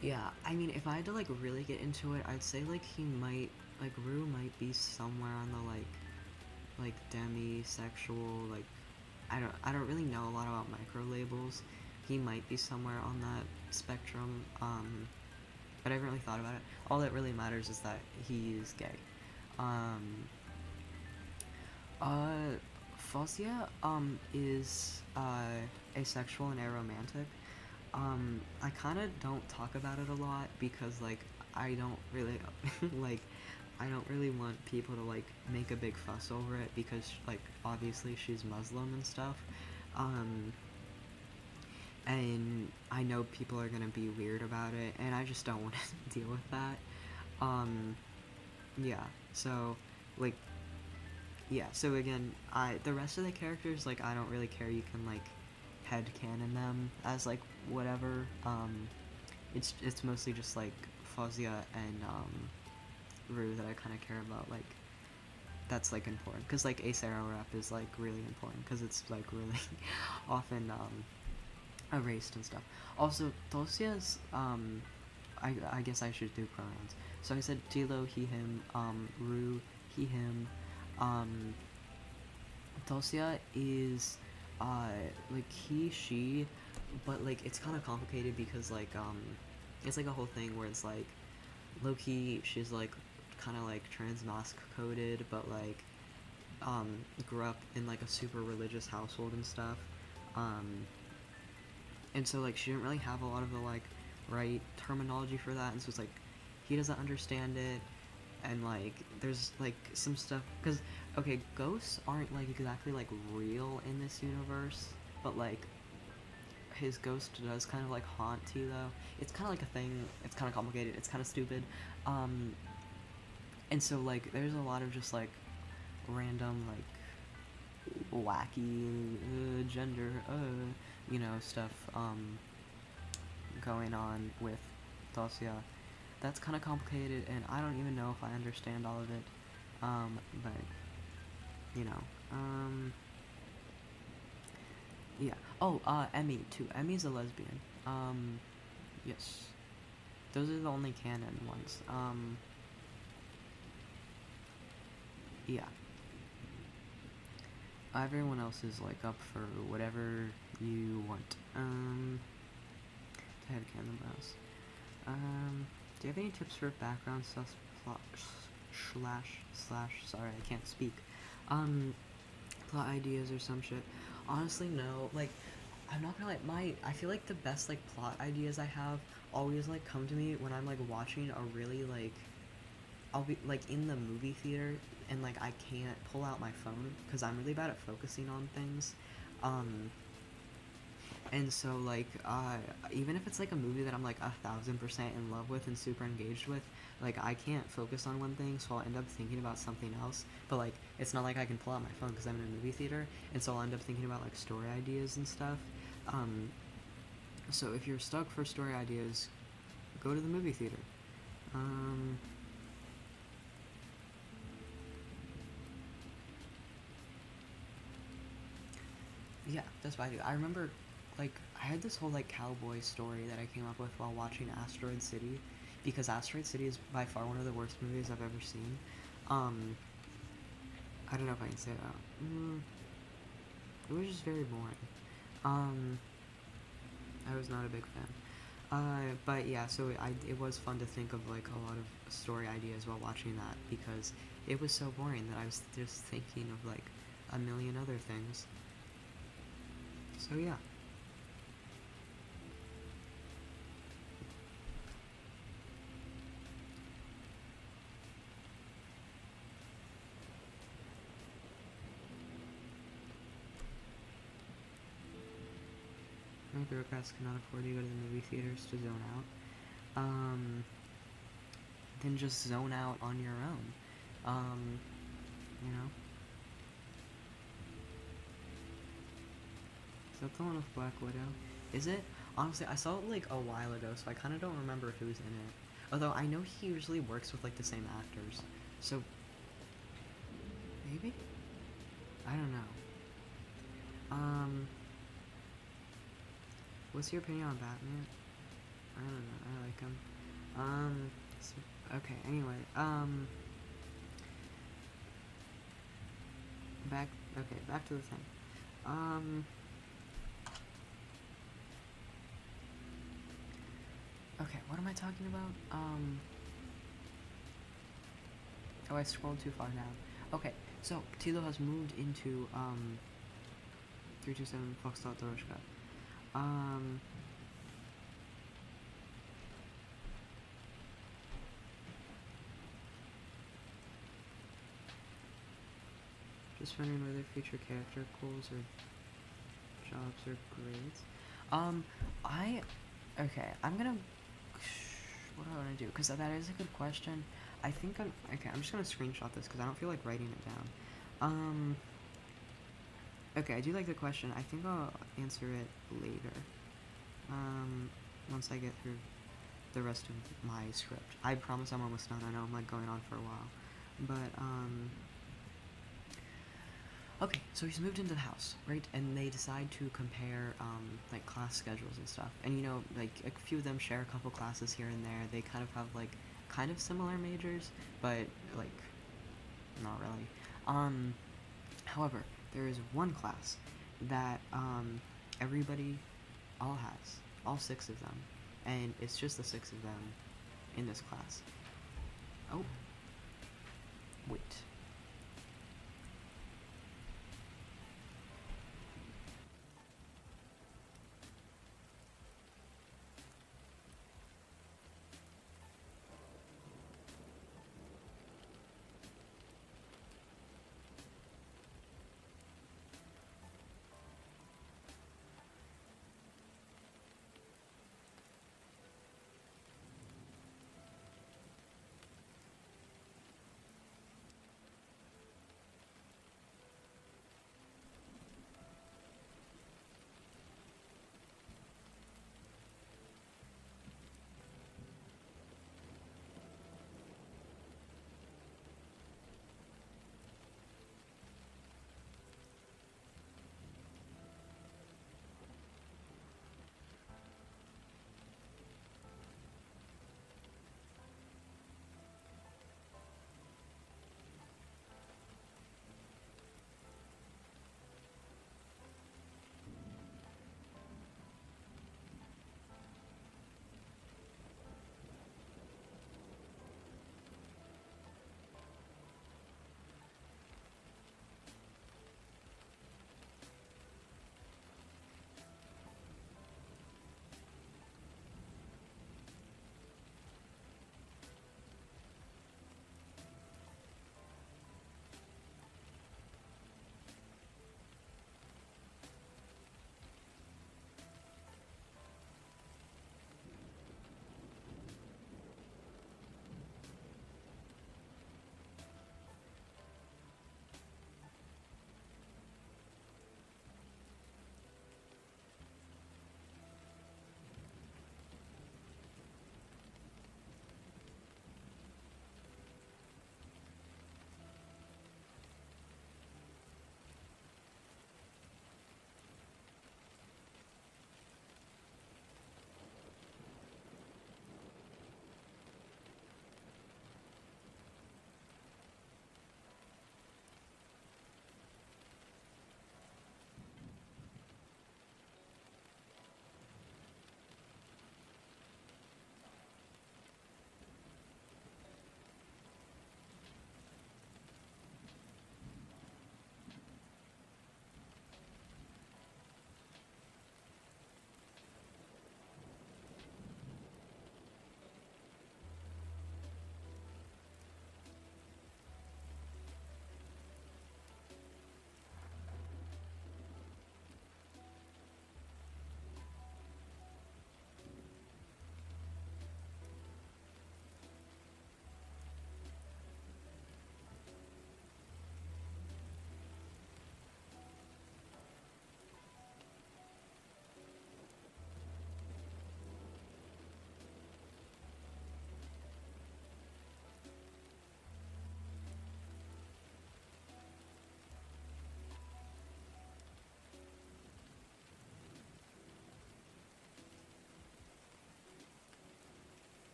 Yeah, I mean, if I had to like really get into it, I'd say like he might, like Rue might be somewhere on the like demisexual, like I don't really know a lot about micro labels. He might be somewhere on that spectrum, but I haven't really thought about it. All that really matters is that he is gay. Um, uh, Fuzia is asexual and aromantic. I kind of don't talk about it a lot because like I don't really like, I don't really want people to like make a big fuss over it, because like obviously she's Muslim and stuff. Um, and I know people are gonna be weird about it, and I just don't want to deal with that. Um, yeah. So like, yeah. So again, the rest of the characters, like I don't really care. You can like headcanon them as like whatever. It's mostly just like Fuzia and Rue that I kind of care about. Like that's like important, because like Acero rep is like really important, because it's like really often erased and stuff. Also, Tosia's I guess I should do pronouns. So I said Tilo, he, him, Rue, he, him. Um, Tosia is like he, she, but like it's kind of complicated, because like it's like a whole thing where it's like low key she's like kind of like trans mask coded, but like grew up in like a super religious household and stuff. Um, and so like she didn't really have a lot of the like right terminology for that, and so it's like he doesn't understand it, and like there's like some stuff, because okay, ghosts aren't like exactly like real in this universe, but like his ghost does kind of like haunt Tilo. It's kind of like a thing. It's kind of complicated. It's kind of stupid. And so like there's a lot of just like random like wacky gender you know stuff going on with Tosia. That's kind of complicated, and I don't even know if I understand all of it. But you know, yeah. Oh, Emmy too. Emmy's a lesbian. Yes. Those are the only canon ones. Yeah. Everyone else is like up for whatever you want. Headcanon mouse. Do you have any tips for background stuff? Plot slash. Sorry, I can't speak. Plot ideas or some shit. Honestly, no. Like, I'm not gonna like I feel like the best like plot ideas I have always like come to me when I'm like watching a really like I'll be like in the movie theater and like I can't pull out my phone because I'm really bad at focusing on things. And so like even if it's like a movie that I'm like 1,000% in love with and super engaged with, like I can't focus on one thing, so I'll end up thinking about something else. But like it's not like I can pull out my phone because I'm in a movie theater, and so I'll end up thinking about like story ideas and stuff. So if you're stuck for story ideas, go to the movie theater. Yeah, that's what I do. I remember, like, I had this whole, like, cowboy story that I came up with while watching Asteroid City, because Asteroid City is by far one of the worst movies I've ever seen. I don't know if I can say that. It was just very boring. I was not a big fan. But yeah, so it was fun to think of, like, a lot of story ideas while watching that, because it was so boring that I was just thinking of, like, a million other things. So yeah. My bureaucrats cannot afford to go to the movie theaters to zone out. Then just zone out on your own. You know? Is that the one with Black Widow? Is it? Honestly, I saw it like a while ago, so I kind of don't remember if it was in it. Although I know he usually works with like the same actors, so maybe? I don't know. What's your opinion on Batman? I don't know. I like him. Okay. Anyway. Back. Okay. Back to the thing. Okay. What am I talking about? Oh, I scrolled too far now. Okay. So Tilo has moved into 327 Foxtrot Doroshka. Just wondering whether future character goals or jobs or grades. Okay, I'm gonna, what do I want to do? Because that is a good question. I think okay, I'm just gonna screenshot this because I don't feel like writing it down. Okay, I do like the question. I think I'll answer it later. Once I get through the rest of my script. I promise I'm almost done. I know I'm like going on for a while. But, okay, so he's moved into the house, right? And they decide to compare, like, class schedules and stuff. And, you know, like, a few of them share a couple classes here and there. They kind of have, like, kind of similar majors, but, like, not really. However, there is one class that, everybody all has. All 6 of them. And it's just the 6 of them in this class. Oh. Wait.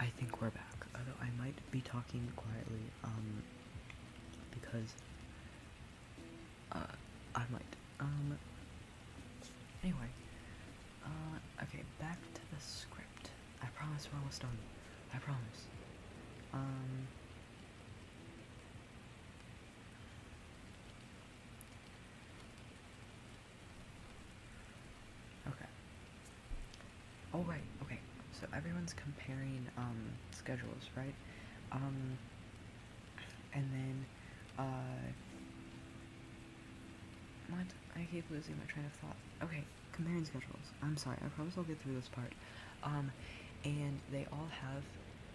I think we're back, although I might be talking quietly, because, I might, anyway, okay, back to the script. I promise we're almost done. I promise. Okay. Oh, right, okay. So everyone's comparing, schedules, right? And then, what? I keep losing my train of thought. Okay, comparing schedules. I'm sorry, I promise I'll get through this part. And they all have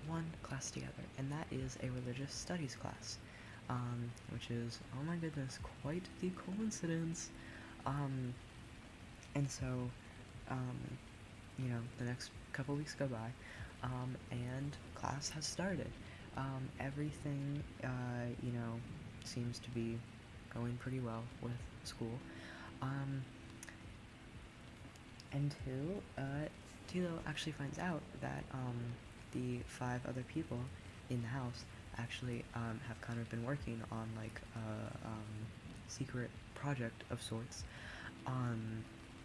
one class together, and that is a religious studies class. Which is, oh my goodness, quite the coincidence. And so, the next couple weeks go by, and class has started. Everything, seems to be going pretty well with school. Until, Tilo actually finds out that, the 5 other people in the house actually, have kind of been working on, like, a, secret project of sorts,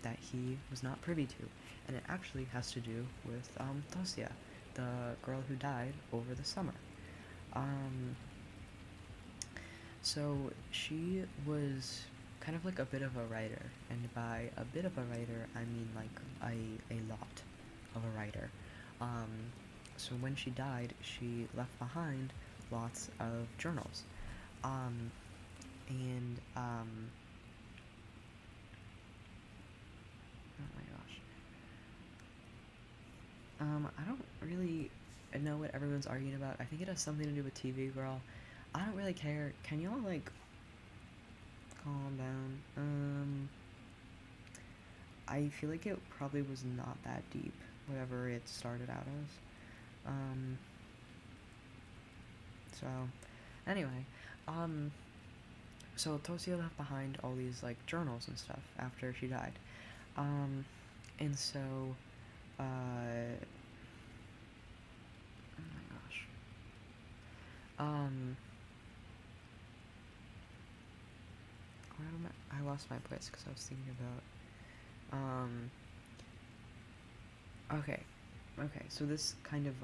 that he was not privy to. And it actually has to do with, Tosia, the girl who died over the summer. So she was kind of like a bit of a writer, and by a bit of a writer, I mean like a lot of a writer. So when she died, she left behind lots of journals. And, oh my gosh. I don't really know what everyone's arguing about. I think it has something to do with TV Girl. I don't really care. Can y'all, like, calm down? I feel like it probably was not that deep, whatever it started out as. So, anyway, so Tosia left behind all these, like, journals and stuff after she died. And so, oh my gosh. I lost my place because I was thinking about, okay, so this kind of,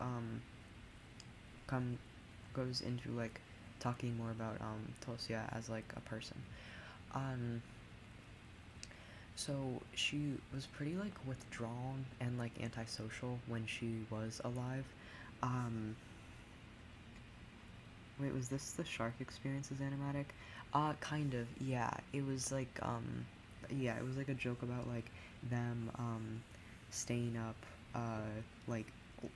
goes into, like, talking more about, Tosia as, like, a person. So she was pretty, like, withdrawn and, like, antisocial when she was alive. Wait, was this the shark experiences animatic? Kind of, yeah. It was, like, yeah, it was, like, a joke about, like, them, staying up, like,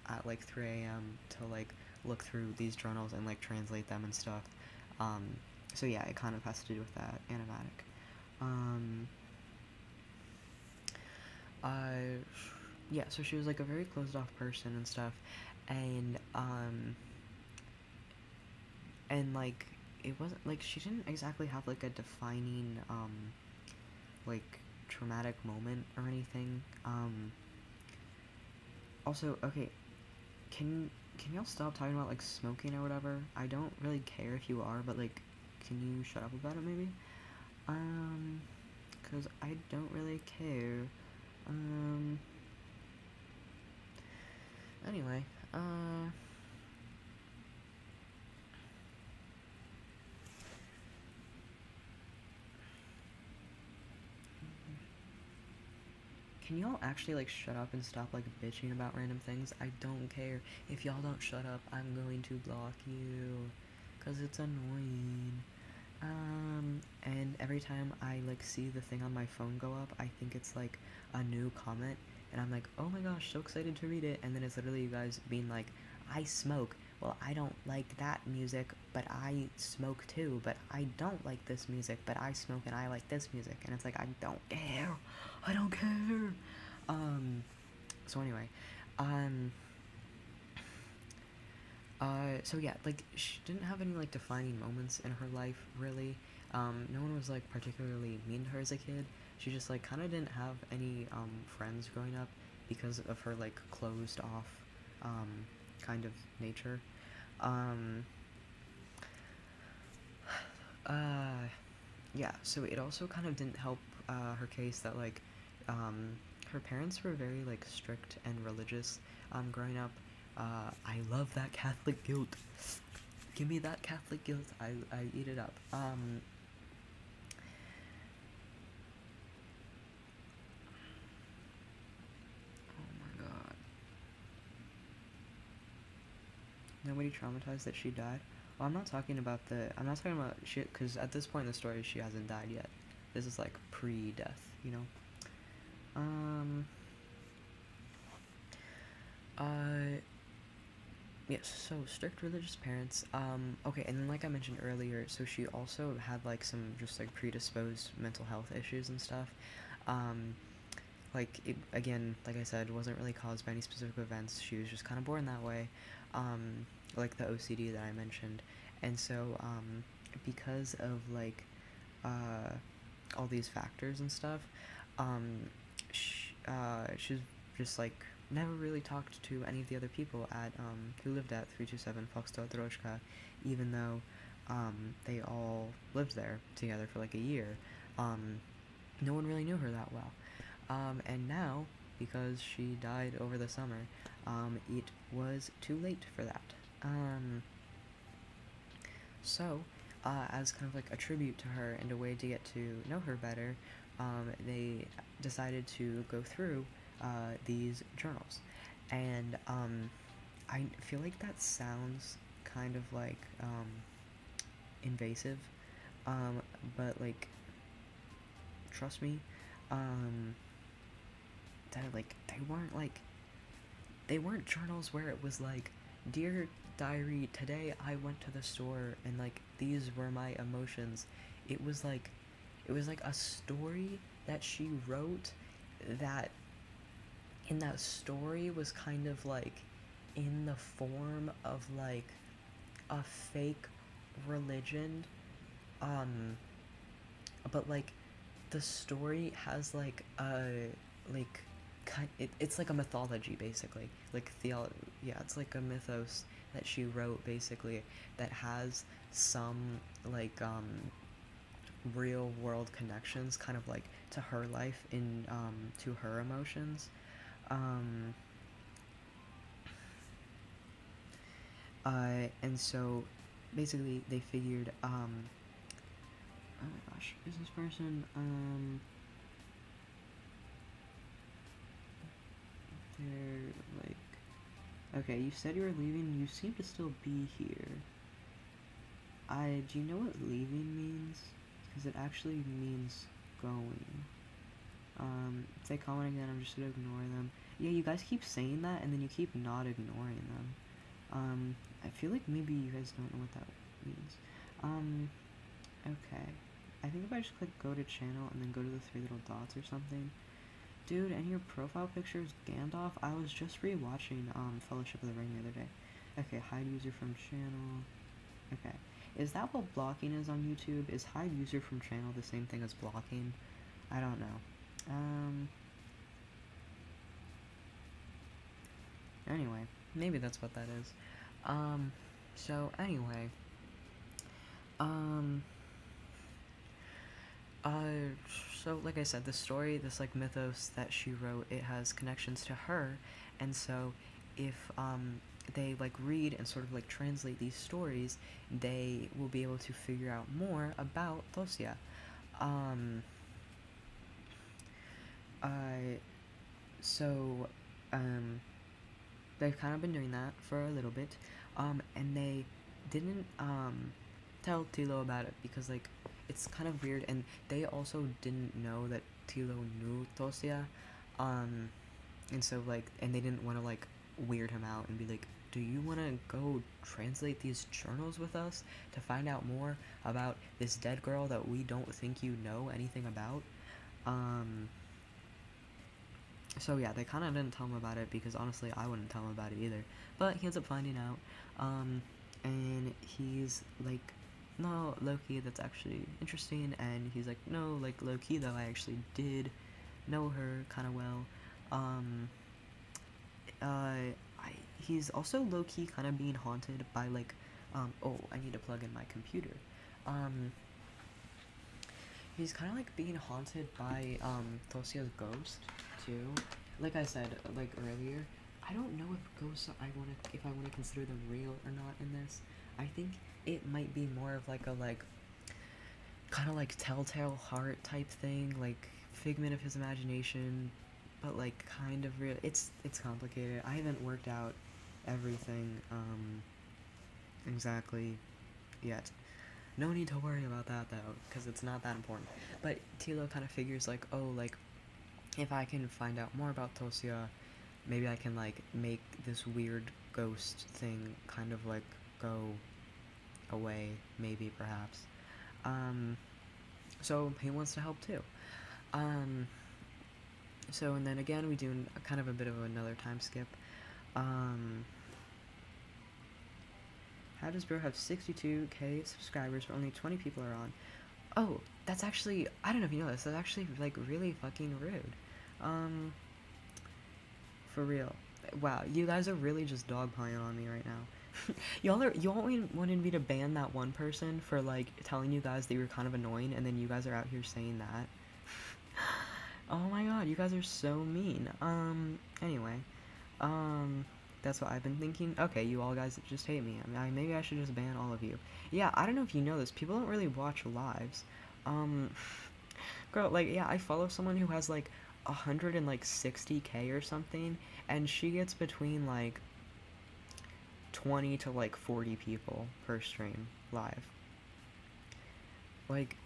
at, like, 3 a.m. to, like, look through these journals and, like, translate them and stuff. So yeah, it kind of has to do with that animatic. Yeah, so she was, like, a very closed off person and stuff, and, like, it wasn't, like, she didn't exactly have, like, a defining, like, traumatic moment or anything. Also, okay, can y'all stop talking about, like, smoking or whatever? I don't really care if you are, but, like, can you shut up about it, maybe? Because I don't really care. Anyway, can y'all actually, like, shut up and stop, like, bitching about random things? I don't care. If y'all don't shut up, I'm going to block you. 'Cause it's annoying. And every time I, like, see the thing on my phone go up, I think it's, like, a new comment. And I'm like, oh my gosh, so excited to read it. And then it's literally you guys being like, I smoke. Well, I don't like that music, but I smoke too. But I don't like this music, but I smoke and I like this music. And it's like, I don't care. I don't care. So anyway, so yeah, like, she didn't have any, like, defining moments in her life, really. No one was, like, particularly mean to her as a kid. She just, like, kind of didn't have any, friends growing up because of her, like, closed off, kind of nature. Yeah, so it also kind of didn't help her case that like her parents were very like strict and religious growing up. I love that Catholic guilt. Give me that Catholic guilt. I eat it up. Oh my god. Nobody traumatized that she died? Well, I'm not talking about shit, because at this point in the story, she hasn't died yet. This is like pre-death, you know? Yes, so strict religious parents. Okay, and then like I mentioned earlier, so she also had like some just like predisposed mental health issues and stuff. Um, like it, again, like I said, wasn't really caused by any specific events. She was just kind of born that way, like the OCD that I mentioned, and so because of like all these factors and stuff, she's just like never really talked to any of the other people at who lived at 327 Foxtrot, even though they all lived there together for like a year. No one really knew her that well. And now, because she died over the summer, it was too late for that. So, as kind of like a tribute to her and a way to get to know her better, they decided to go through these journals. And I feel like that sounds kind of like invasive, but like, trust me, that like they weren't journals where it was like, dear diary, today I went to the store and like these were my emotions. It was like a story that she wrote, that in that story was kind of like in the form of like a fake religion, but like the story has like a like it's like a mythology basically, like yeah, it's like a mythos that she wrote basically, that has some like real world connections kind of like to her life, in to her emotions. um and so basically they figured, oh my gosh, business person, they're like, okay, you said you were leaving, you seem to still be here. Do you know what leaving means? Because it actually means going. If they comment again, I'm just gonna ignore them. Yeah, you guys keep saying that, and then you keep not ignoring them. I feel like maybe you guys don't know what that means. Okay. I think if I just click go to channel and then go to the three little dots or something. Dude, and your profile picture is Gandalf? I was just rewatching Fellowship of the Ring the other day. Okay, hide user from channel. Okay. Is that what blocking is on YouTube? Is hide user from channel the same thing as blocking? I don't know. Anyway, maybe that's what that is. So anyway. Um, so like I said, the story, this like mythos that she wrote, it has connections to her, and so if they like read and sort of like translate these stories, they will be able to figure out more about Tosia. Um, so they've kind of been doing that for a little bit, and they didn't tell Tilo about it because like it's kind of weird, and they also didn't know that Tilo knew Tosia, and so like, and they didn't want to like weird him out and be like, do you want to go translate these journals with us to find out more about this dead girl that we don't think you know anything about? So yeah, they kind of didn't tell him about it because honestly I wouldn't tell him about it either, but he ends up finding out, and he's like, no, low-key, that's actually interesting, and he's like, no, like, low-key though, I actually did know her kind of well. I he's also low-key kind of being haunted by, like, oh, I need to plug in my computer. Um, he's kind of, like, being haunted by, Tosia's ghost, too. Like I said, like, earlier, I don't know if ghosts, if I wanna consider them real or not in this. I think it might be more of, like, a, like, kind of, like, telltale heart type thing, like, figment of his imagination, but, like, kind of real. It's complicated. I haven't worked out everything, exactly yet. No need to worry about that, though, because it's not that important. But Tilo kind of figures, like, oh, like, if I can find out more about Tosia, maybe I can, like, make this weird ghost thing kind of, like, go away, maybe, perhaps. So he wants to help, too. So, and then again, we do kind of a bit of another time skip. How does bro have 62k subscribers but only 20 people are on? Oh, that's actually, I don't know if you know this, that's actually, like, really fucking rude. For real. Wow, you guys are really just dogpiling on me right now. y'all wanted me to ban that one person for, like, telling you guys that you were kind of annoying, and then you guys are out here saying that. Oh my god, you guys are so mean. Anyway. That's what I've been thinking. Okay, you all guys just hate me. I mean, maybe I should just ban all of you. Yeah, I don't know if you know this. People don't really watch lives. Girl, like, yeah, I follow someone who has, like, 160k or something, and she gets between, like, 20 to, like, 40 people per stream live. Like,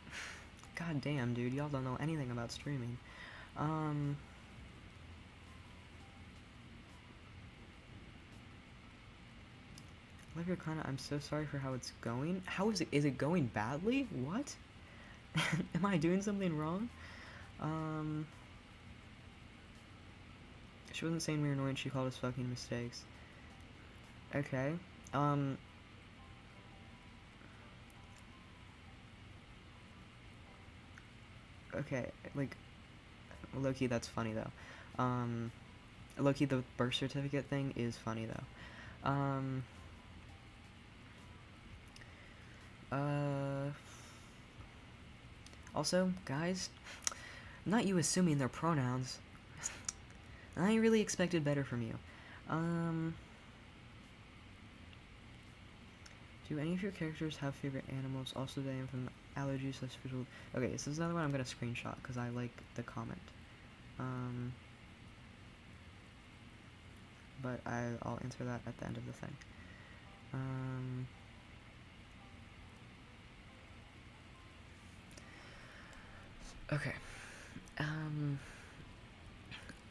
god damn, dude, y'all don't know anything about streaming. Love your content. I'm so sorry for how it's going. How is it? Is it going badly? What? Am I doing something wrong? She wasn't saying we were annoying. She called us fucking mistakes. Okay. Okay. Like, low-key, that's funny though. Low-key, the birth certificate thing is funny though. Also, guys, not you assuming their pronouns. I really expected better from you. Do any of your characters have favorite animals? Also, they am from allergies / visual. Okay, this is another one I'm gonna screenshot because I like the comment. But I'll answer that at the end of the thing. Okay.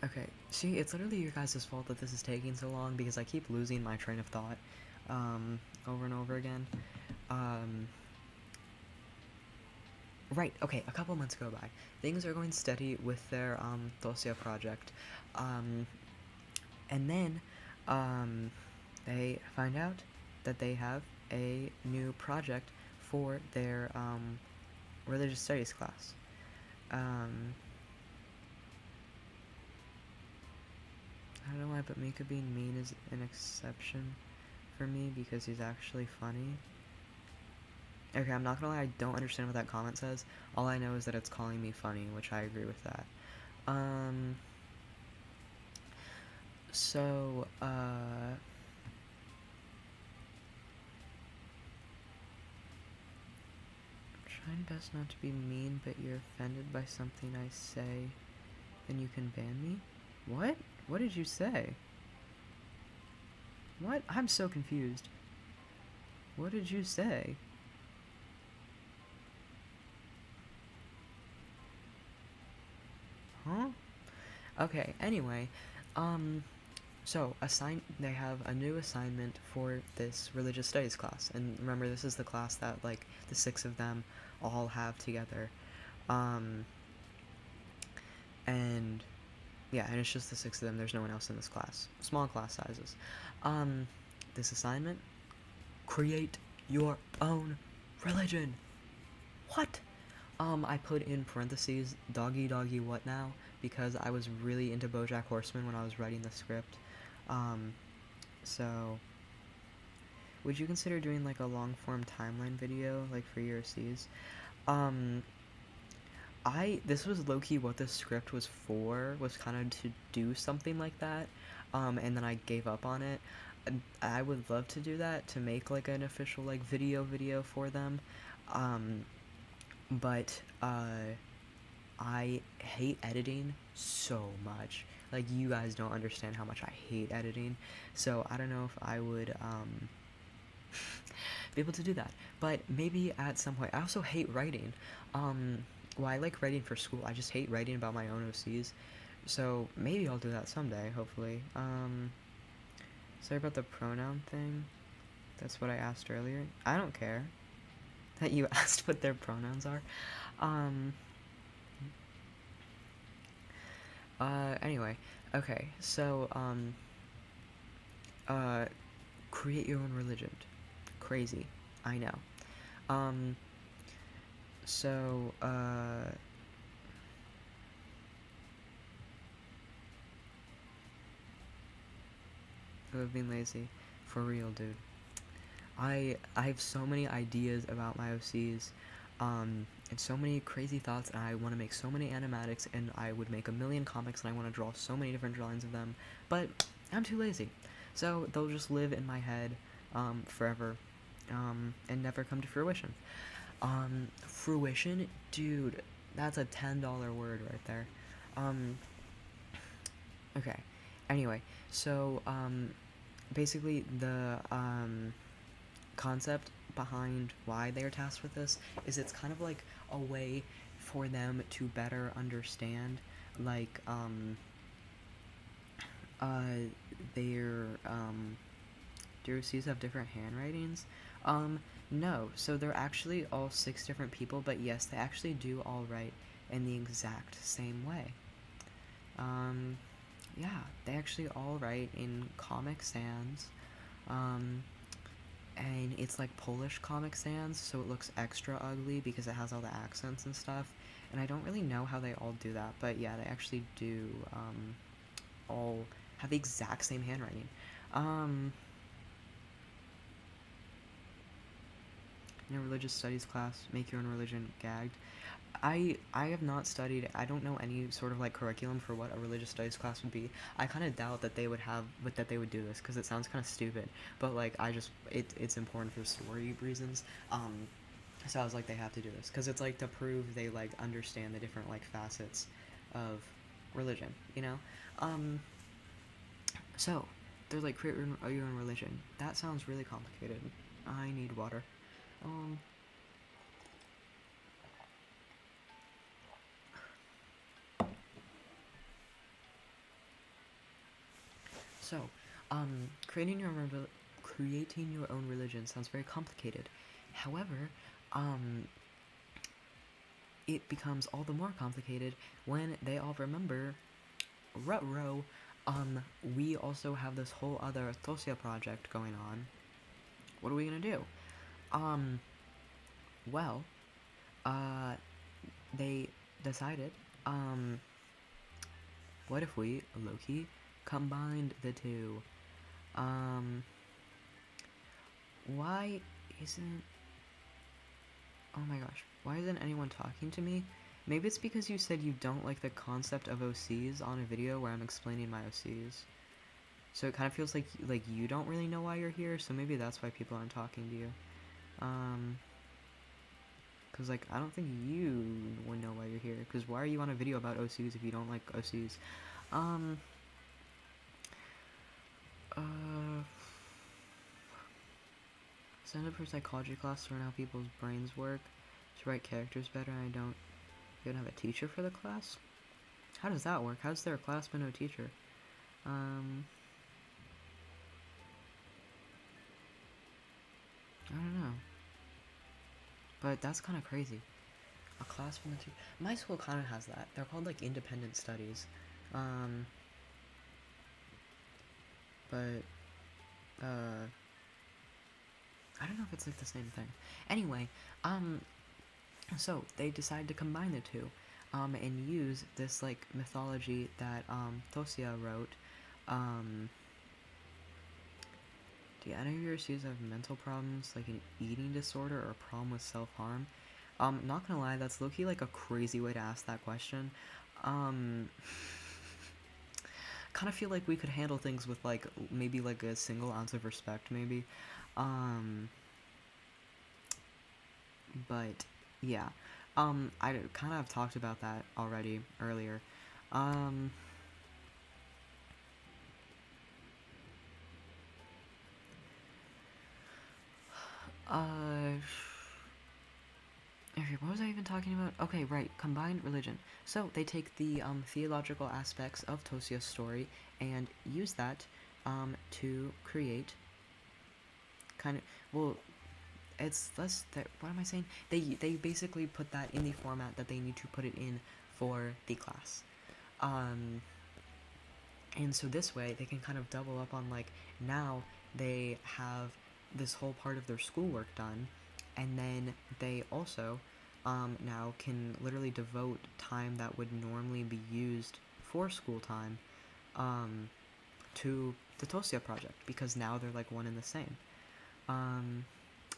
Okay. See, it's literally your guys' fault that this is taking so long because I keep losing my train of thought, over and over again. Right, okay, a couple months go by. Things are going steady with their, Tosia project. And then, they find out that they have a new project for their, religious studies class. I don't know why, but Mika being mean is an exception for me because he's actually funny. Okay, I'm not gonna lie, I don't understand what that comment says. All I know is that it's calling me funny, which I agree with that. So, trying best not to be mean, but you're offended by something I say, then you can ban me? What? What did you say? What? I'm so confused. What did you say? Huh? Okay, anyway, so they have a new assignment for this religious studies class, and remember, this is the class that, like, the 6 of them all have together, and yeah, and it's just the 6 of them, there's no one else in this class. Small class sizes. This assignment, create your own religion. What? I put in parentheses, doggy doggy what now, because I was really into BoJack Horseman when I was writing the script. So, would you consider doing like a long form timeline video, like for your C's? Um, this was low-key what the script was for, was kind of to do something like that, and then I gave up on it. And I would love to do that, to make like an official like video for them, um, but I hate editing so much. Like, you guys don't understand how much I hate editing, so I don't know if I would be able to do that. But maybe at some point. I also hate writing. Well, I like writing for school. I just hate writing about my own OCs. So maybe I'll do that someday, hopefully. Sorry about the pronoun thing. That's what I asked earlier. I don't care that you asked what their pronouns are. Anyway. Okay, so, create your own religion. Crazy. I know. Um, so, who have been lazy. For real, dude. I have so many ideas about my OCs, and so many crazy thoughts, and I want to make so many animatics, and I would make a million comics, and I want to draw so many different drawings of them, but I'm too lazy. So they'll just live in my head, forever, and never come to fruition. Fruition? Dude, that's a $10 word right there. Okay. Anyway, so, basically the, concept behind why they are tasked with this is it's kind of like a way for them to better understand, like, their, do OCs have different handwritings? No. So they're actually all 6 different people, but yes, they actually do all write in the exact same way. Yeah, they actually all write in Comic Sans, and it's like Polish Comic Sans, so it looks extra ugly because it has all the accents and stuff, and I don't really know how they all do that, but yeah, they actually do, all have the exact same handwriting. In a religious studies class, make your own religion, gagged. I have not studied. I don't know any sort of like curriculum for what a religious studies class would be. I kind of doubt that they would have, that they would do this, because it sounds kind of stupid. But like, it's important for story reasons. So I was like, they have to do this because it's like to prove they like understand the different like facets of religion, you know. So they're like, create your own religion. That sounds really complicated. I need water. Um. So, creating your own religion sounds very complicated. However, it becomes all the more complicated when they all remember, ruh-roh, we also have this whole other Tosia project going on. What are we gonna do? Well, they decided, what if we, low-key, combined the two? Why isn't... Oh my gosh, why isn't anyone talking to me? Maybe it's because you said you don't like the concept of OCs on a video where I'm explaining my OCs. So it kind of feels like you don't really know why you're here, so maybe that's why people aren't talking to you. Because, like, I don't think you would know why you're here. Because why are you on a video about OCs if you don't like OCs? Signed up for psychology class to learn how people's brains work, to write characters better, and I don't even have a teacher for the class? How does that work? How's there a class but no teacher? I don't know. But that's kind of crazy. A class from the teacher. My school kind of has that. They're called, like, independent studies. But, I don't know if it's, like, the same thing. Anyway, so they decided to combine the two, and use this, like, mythology that, Tosia wrote, Do any of your OCs have mental problems, like an eating disorder or a problem with self-harm? Not gonna lie, that's low-key like a crazy way to ask that question. Kind of feel like we could handle things with like maybe like a single ounce of respect, maybe. But yeah, I kind of have talked about that already earlier. Um, uh, okay, what was I even talking about? Okay, right, combined religion. So they take the theological aspects of Tosia's story and use that to create kind of, well, it's less that, what am I saying? They basically put that in the format that they need to put it in for the class. And so this way they can kind of double up on like, now they have this whole part of their schoolwork done, and then they also now can literally devote time that would normally be used for school time to the Tosia project, because now they're like one and the same.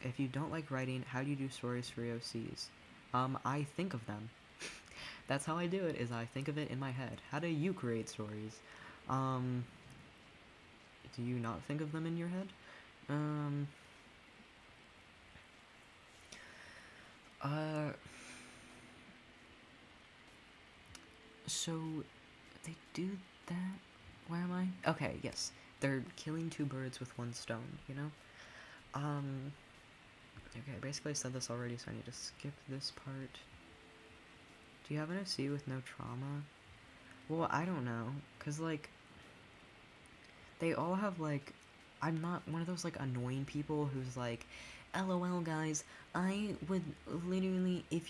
If you don't like writing, how do you do stories for your OCs? I think of them. That's how I do it, is I think of it in my head. How do you create stories? Do you not think of them in your head? So they do that? Where am I? Okay, yes. They're killing two birds with one stone, you know? Okay, I basically said this already, so I need to skip this part. Do you have an OC with no trauma? Well, I don't know, cause like, they all have like, I'm not one of those like annoying people who's like, LOL guys, I would literally, if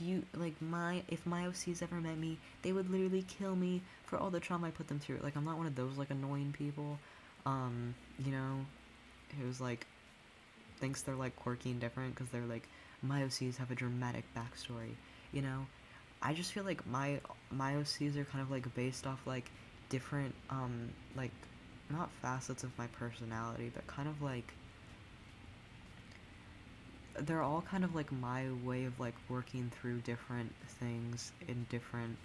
my OCs ever met me, they would literally kill me for all the trauma I put them through. Like, I'm not one of those like annoying people, you know, who's like, thinks they're like quirky and different because they're like, my OCs have a dramatic backstory, you know? I just feel like my OCs are kind of like based off like different like, not facets of my personality, but kind of like, they're all kind of like my way of like working through different things in different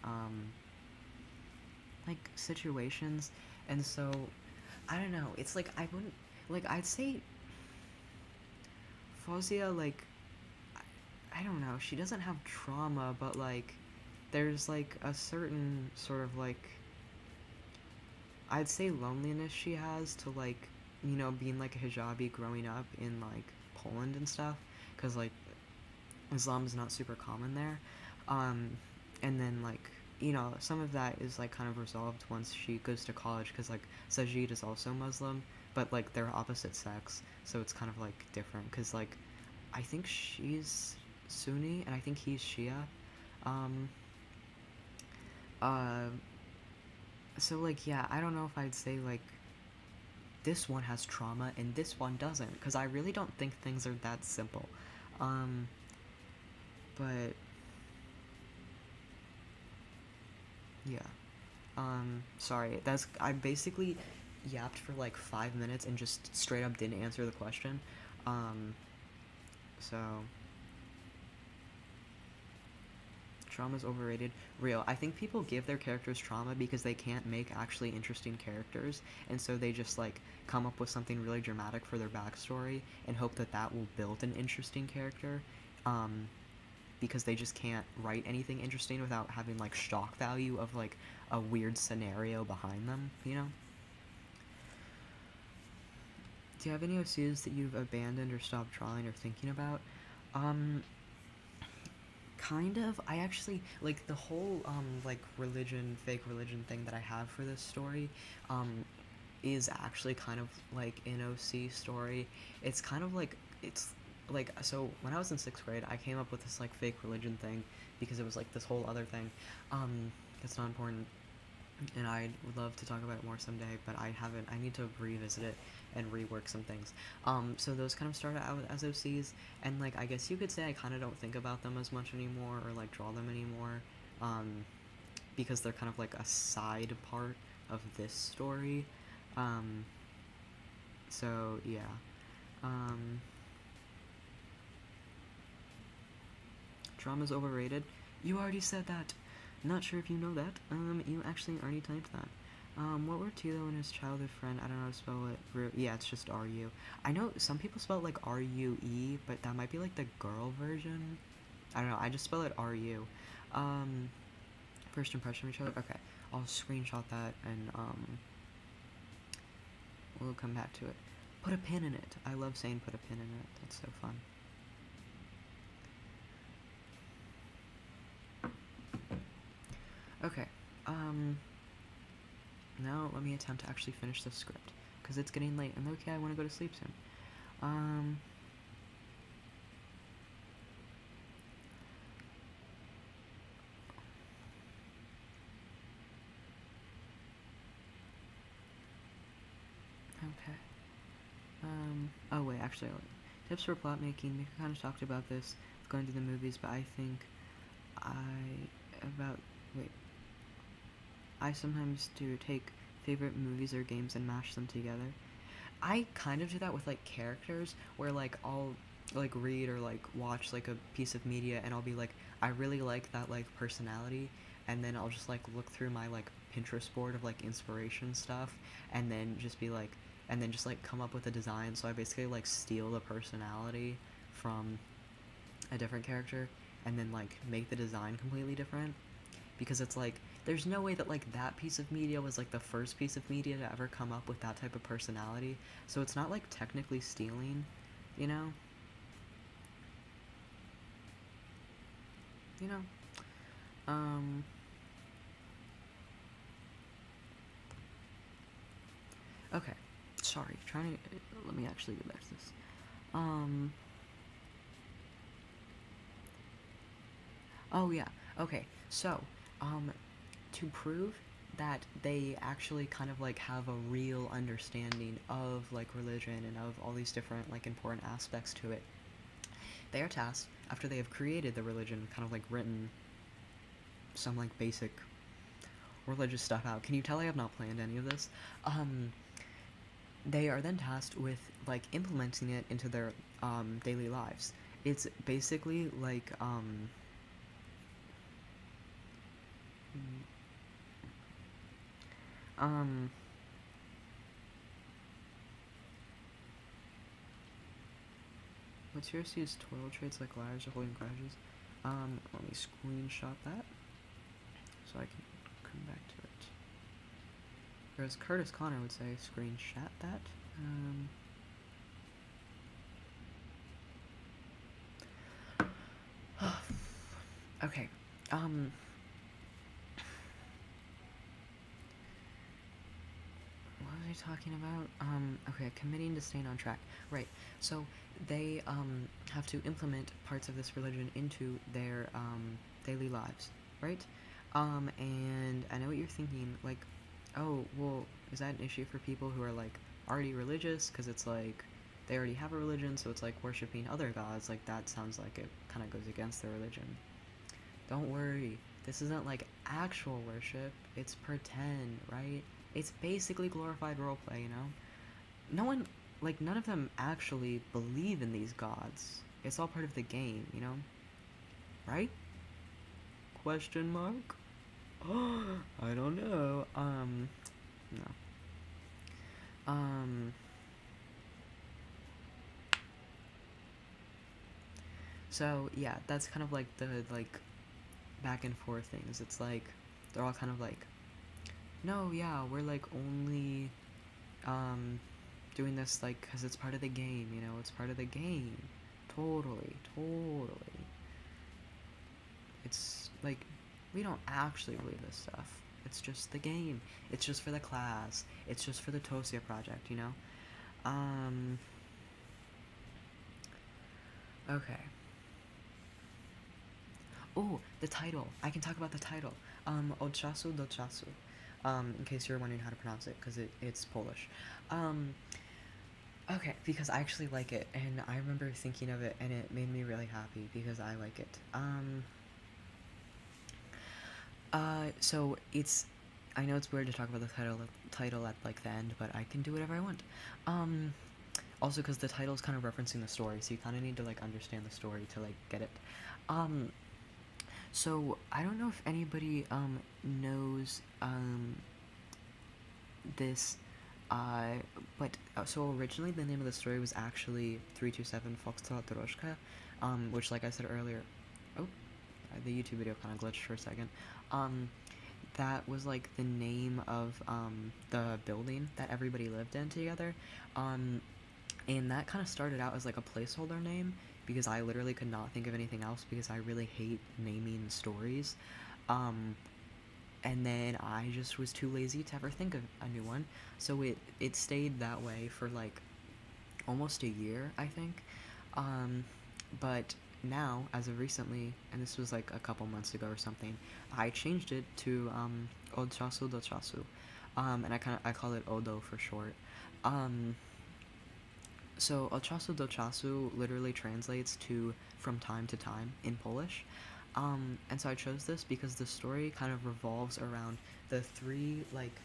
like situations. And so I don't know, it's like, I wouldn't, like, I'd say Fuzia, like, I don't know, she doesn't have trauma, but like there's like a certain sort of like, I'd say loneliness she has to like, you know, being like a hijabi growing up in like Poland and stuff, because like Islam is not super common there. And then like, you know, some of that is like kind of resolved once she goes to college, because like Sajid is also Muslim, but like they're opposite sex, so it's kind of like different, because like I think she's Sunni and I think he's Shia. Um, uh, so like, yeah, I don't know if I'd say like this one has trauma and this one doesn't, because I really don't think things are that simple. Um, but yeah. Sorry, I basically yapped for like 5 minutes and just straight up didn't answer the question. Um, so trauma's overrated. Real. I think people give their characters trauma because they can't make actually interesting characters, and so they just like come up with something really dramatic for their backstory and hope that that will build an interesting character. Because they just can't write anything interesting without having like shock value of like a weird scenario behind them, you know? Do you have any OCs that you've abandoned or stopped drawing or thinking about? Um, kind of. I actually, like, the whole, like, fake religion thing that I have for this story, is actually kind of, like, an OC story. It's kind of like, it's, like, so, when I was in 6th grade, I came up with this, like, fake religion thing, because it was, like, this whole other thing, that's not important, and I would love to talk about it more someday, but I need to revisit it and rework some things. So those kind of started out as OCs, and like, I guess you could say I kind of don't think about them as much anymore, or like draw them anymore, because they're kind of like a side part of this story. So yeah. Um, Drama's overrated. You already said that. Not sure if you know that. You actually already typed that. What were Tilo and his childhood friend? I don't know how to spell it. Yeah, it's just R-U. I know some people spell it like R-U-E, but that might be like the girl version. I don't know, I just spell it R-U. First impression of each other? Okay, I'll screenshot that and, we'll come back to it. Put a pin in it. I love saying put a pin in it. That's so fun. Okay, now let me attempt to actually finish this script, because it's getting late, and okay, I want to go to sleep soon. Okay. Oh wait, actually, tips for plot making. We kind of talked about this, going to the movies, but I think I sometimes do take favorite movies or games and mash them together. I kind of do that with like characters, where like I'll like read or like watch like a piece of media and I'll be like, I really like that like personality, and then I'll just like look through my like Pinterest board of like inspiration stuff, and then just be like, and then just like come up with a design. So I basically like steal the personality from a different character and then like make the design completely different, because it's like there's no way that like that piece of media was like the first piece of media to ever come up with that type of personality, so it's not like technically stealing, you know? You know? Okay. Sorry, trying to, let me actually get back to this. Oh yeah, okay, so, to prove that they actually kind of like have a real understanding of like religion and of all these different like important aspects to it, they are tasked, after they have created the religion, kind of like written some like basic religious stuff out. Can you tell I have not planned any of this? They are then tasked with like implementing it into their daily lives. It's basically like what's yours use toil traits like liars or holding grudges? Let me screenshot that so I can come back to it. Or as Curtis Connor would say, screenshot that. Okay, what was I talking about? Okay, committing to staying on track. Right, so they, have to implement parts of this religion into their, daily lives, right? And I know what you're thinking, like, oh, well, is that an issue for people who are, like, already religious? Because it's like, they already have a religion, so it's like worshipping other gods, like, that sounds like it kind of goes against their religion. Don't worry, this isn't like actual worship, it's pretend, right? It's basically glorified roleplay, you know? No one, like, none of them actually believe in these gods. It's all part of the game, you know? Right? Question mark? I don't know. No. So, yeah, that's kind of like the, like, back and forth things. It's like, they're all kind of like, no, yeah, we're like only, doing this like, because it's part of the game, you know? It's part of the game. Totally, totally. It's like, we don't actually believe this stuff. It's just the game. It's just for the class. It's just for the Tosia project, you know? Okay. Oh, the title. I can talk about the title. Czasu Do Czasu. In case you're wondering how to pronounce it, because it's Polish. Okay, because I actually like it, and I remember thinking of it, and it made me really happy, because I like it. So it's, I know it's weird to talk about the title at, like, the end, but I can do whatever I want. Also, because the title is kind of referencing the story, so you kind of need to like understand the story to like get it. Um, so I don't know if anybody knows this, uh, but so originally the name of the story was actually 327 Foxtrot Doroshka, which, like I said earlier, oh, the YouTube video kind of glitched for a second. That was like the name of the building that everybody lived in together. And that kind of started out as like a placeholder name because I literally could not think of anything else because I really hate naming stories. And then I just was too lazy to ever think of a new one, so it stayed that way for like almost a year, I think. But now, as of recently, and this was like a couple months ago or something, I changed it to Czasu Do Czasu, and I call it Odo for short. So Czasu Do Czasu literally translates to from time to time in Polish. And so I chose this because the story kind of revolves around the three like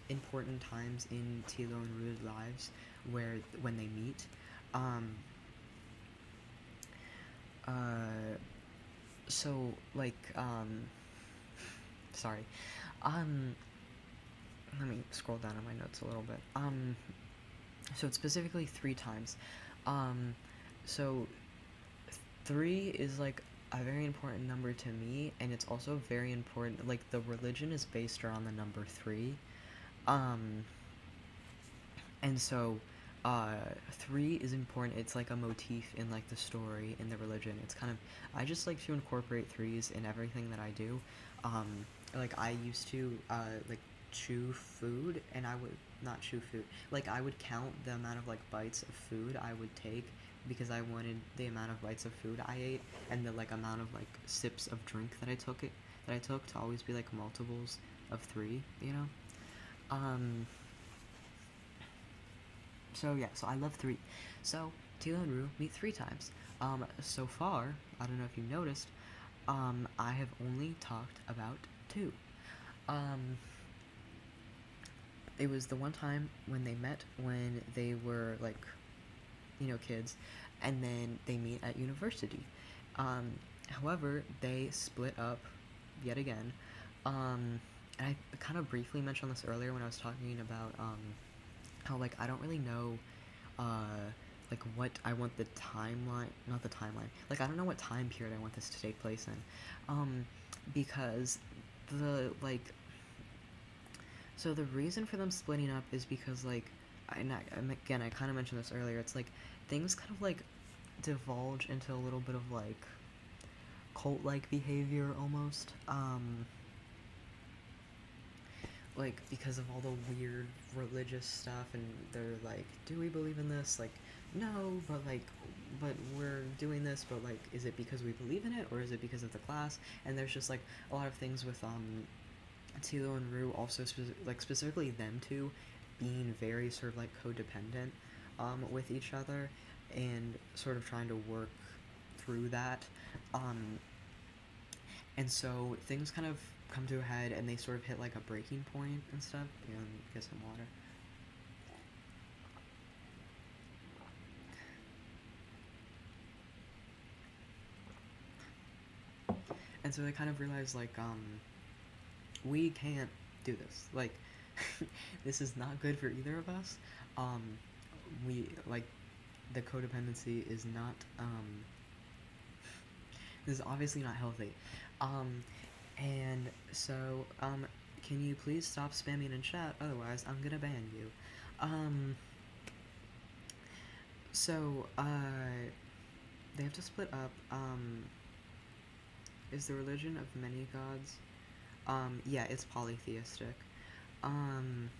important times in Tilo and Rue's lives where when they meet. So like sorry. Let me scroll down in my notes a little bit. So it's specifically three times. So three is like a very important number to me, and it's also very important. Like the religion is based around the number three, and so three is important. It's like a motif in like the story in the religion. It's kind of I just like to incorporate threes in everything that I do. Like I used to like chew food, and I would not chew food. Like I would count the amount of like bites of food I would take because I wanted the amount of bites of food I ate and the like amount of like sips of drink that I took to always be like multiples of three, you know? So yeah, so I love three. So Tilo and Rue meet three times. So far, I don't know if you noticed, I have only talked about two. It was the one time when they met when they were like, you know, kids, and then they meet at university. However, they split up yet again. And I kind of briefly mentioned this earlier when I was talking about how like I don't really know like what I want the timeline, not the timeline. Like I don't know what time period I want this to take place in, because the like. So the reason for them splitting up is because like, again I kind of mentioned this earlier. It's like things kind of like divulge into a little bit of like cult-like behavior almost. Like because of all the weird religious stuff, and they're like, do we believe in this? Like, no, but we're doing this, but like, is it because we believe in it, or is it because of the class? And there's just like a lot of things with Tilo and Rue also specifically them two being very sort of like codependent with each other and sort of trying to work through that. And so things kind of come to a head and they sort of hit like a breaking point and stuff. You know, get some water. And so they kind of realize like we can't do this. Like this is not good for either of us. We like the codependency is not this is obviously not healthy. And so can you please stop spamming in chat, otherwise I'm gonna ban you. So they have to split up. Is the religion of many gods? Yeah, it's polytheistic. And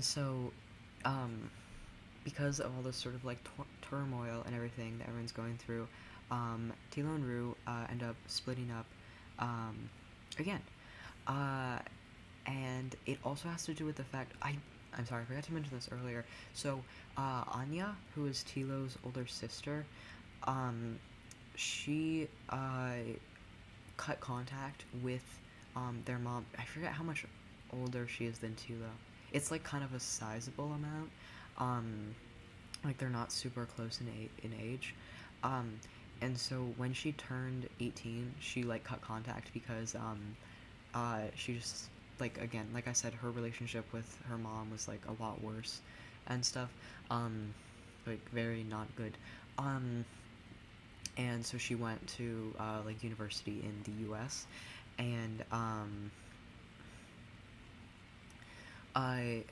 so, because of all this sort of like turmoil and everything that everyone's going through, Tilo and Rue end up splitting up again. And it also has to do with the fact I'm sorry, I forgot to mention this earlier. So Anya, who is Tilo's older sister, she cut contact with their mom. I forget how much older she is than Tilo. it's like kind of a sizable amount. Like they're not super close in age. Um, and so when she turned 18, she like cut contact because she just like, again, like I said, her relationship with her mom was like a lot worse and stuff. Like very not good. Um, and so she went to like university in the U.S. and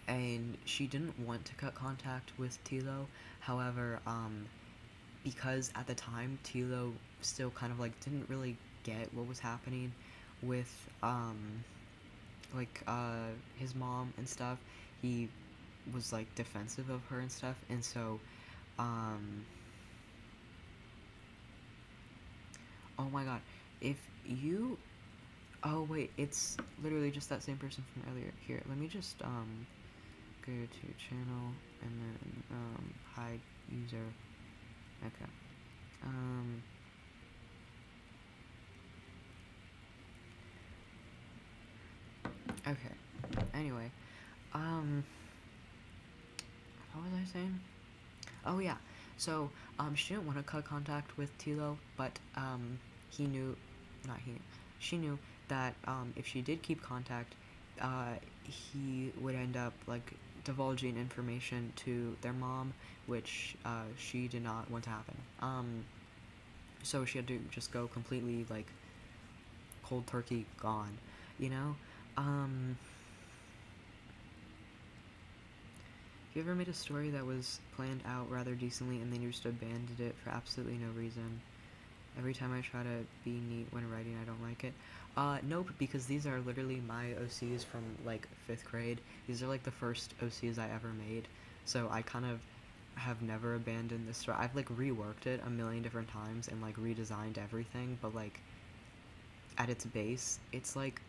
and she didn't want to cut contact with Tilo. However, because at the time Tilo still kind of like didn't really get what was happening with like his mom and stuff. He was like defensive of her and stuff, and so um oh my god, if you oh wait, it's literally just that same person from earlier. Here, let me just go to channel and then hide user. Okay. Um okay. Anyway, um what was I saying? Oh yeah. So she didn't want to cut contact with Tilo, but he knew, not he, she knew that if she did keep contact, he would end up like divulging information to their mom, which she did not want to happen. So she had to just go completely like cold turkey gone, you know. Um, you ever made a story that was planned out rather decently and then you just abandoned it for absolutely no reason? Every time I try to be neat when writing, I don't like it. Nope, because these are literally my OCs from, like, 5th grade. These are, like, the first OCs I ever made. So I kind of have never abandoned this story. I've, like, reworked it a million different times and, like, redesigned everything. But, like, at its base, it's, like,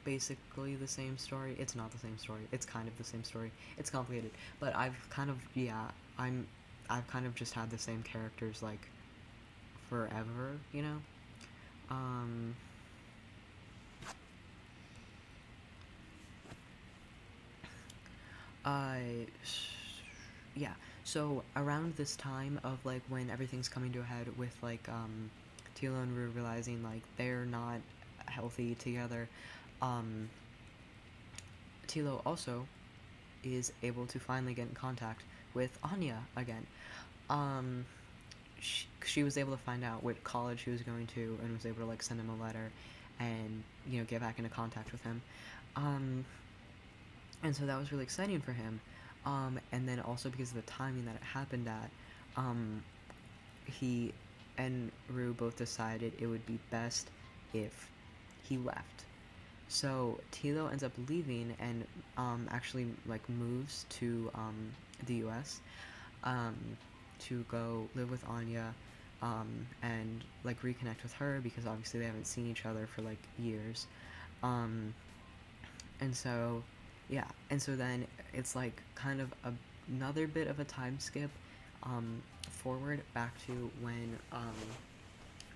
basically the same story. It's not the same story. It's kind of the same story. It's complicated. But I've kind of, yeah, I've kind of just had the same characters, like, forever, you know? Um, I, yeah. So around this time of like when everything's coming to a head with like Tilo and Rue realizing like they're not healthy together, um, Tilo also is able to finally get in contact with Anya again. Um, she was able to find out what college he was going to and was able to like send him a letter and get back into contact with him. Um, and so that was really exciting for him. And then also because of the timing that it happened at, um, he and Rue both decided it would be best if he left. So Tilo ends up leaving and actually like moves to the U.S. Um, to go live with Anya and like reconnect with her because obviously they haven't seen each other for like years. Um, and so yeah, and so then it's like kind of another bit of a time skip forward back to when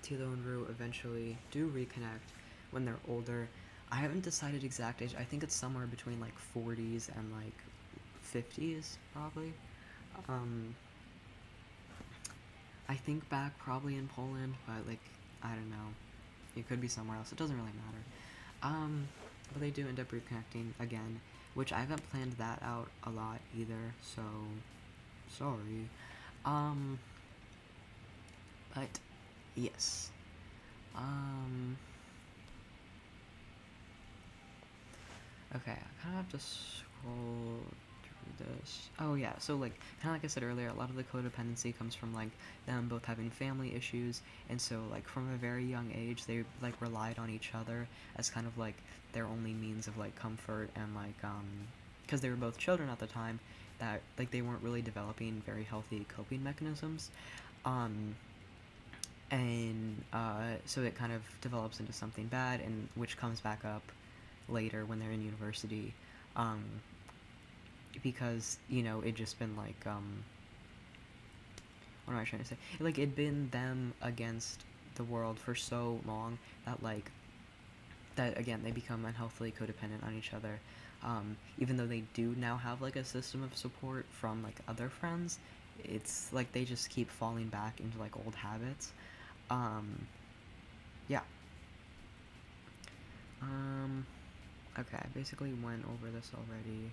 Tilo and Rue eventually do reconnect when they're older. I haven't decided exact age. I think it's somewhere between like 40s and like 50s probably. Um, I think back probably in Poland, but like I don't know. It could be somewhere else. It doesn't really matter. But they do end up reconnecting again, which I haven't planned that out a lot either. So sorry. Um, but yes. Um. Okay, I kind of have to scroll through this. Oh yeah, so like kind of like I said earlier, a lot of the codependency comes from like them both having family issues, and so like from a very young age they like relied on each other as kind of like their only means of like comfort and like because they were both children at the time that like they weren't really developing very healthy coping mechanisms. Um, and so it kind of develops into something bad, and which comes back up later when they're in university, um, because it just been like what am I trying to say? Like it'd been them against the world for so long that like that again they become unhealthily codependent on each other, even though they do now have like a system of support from like other friends. It's like they just keep falling back into like old habits. um, yeah. Okay, I basically went over this already.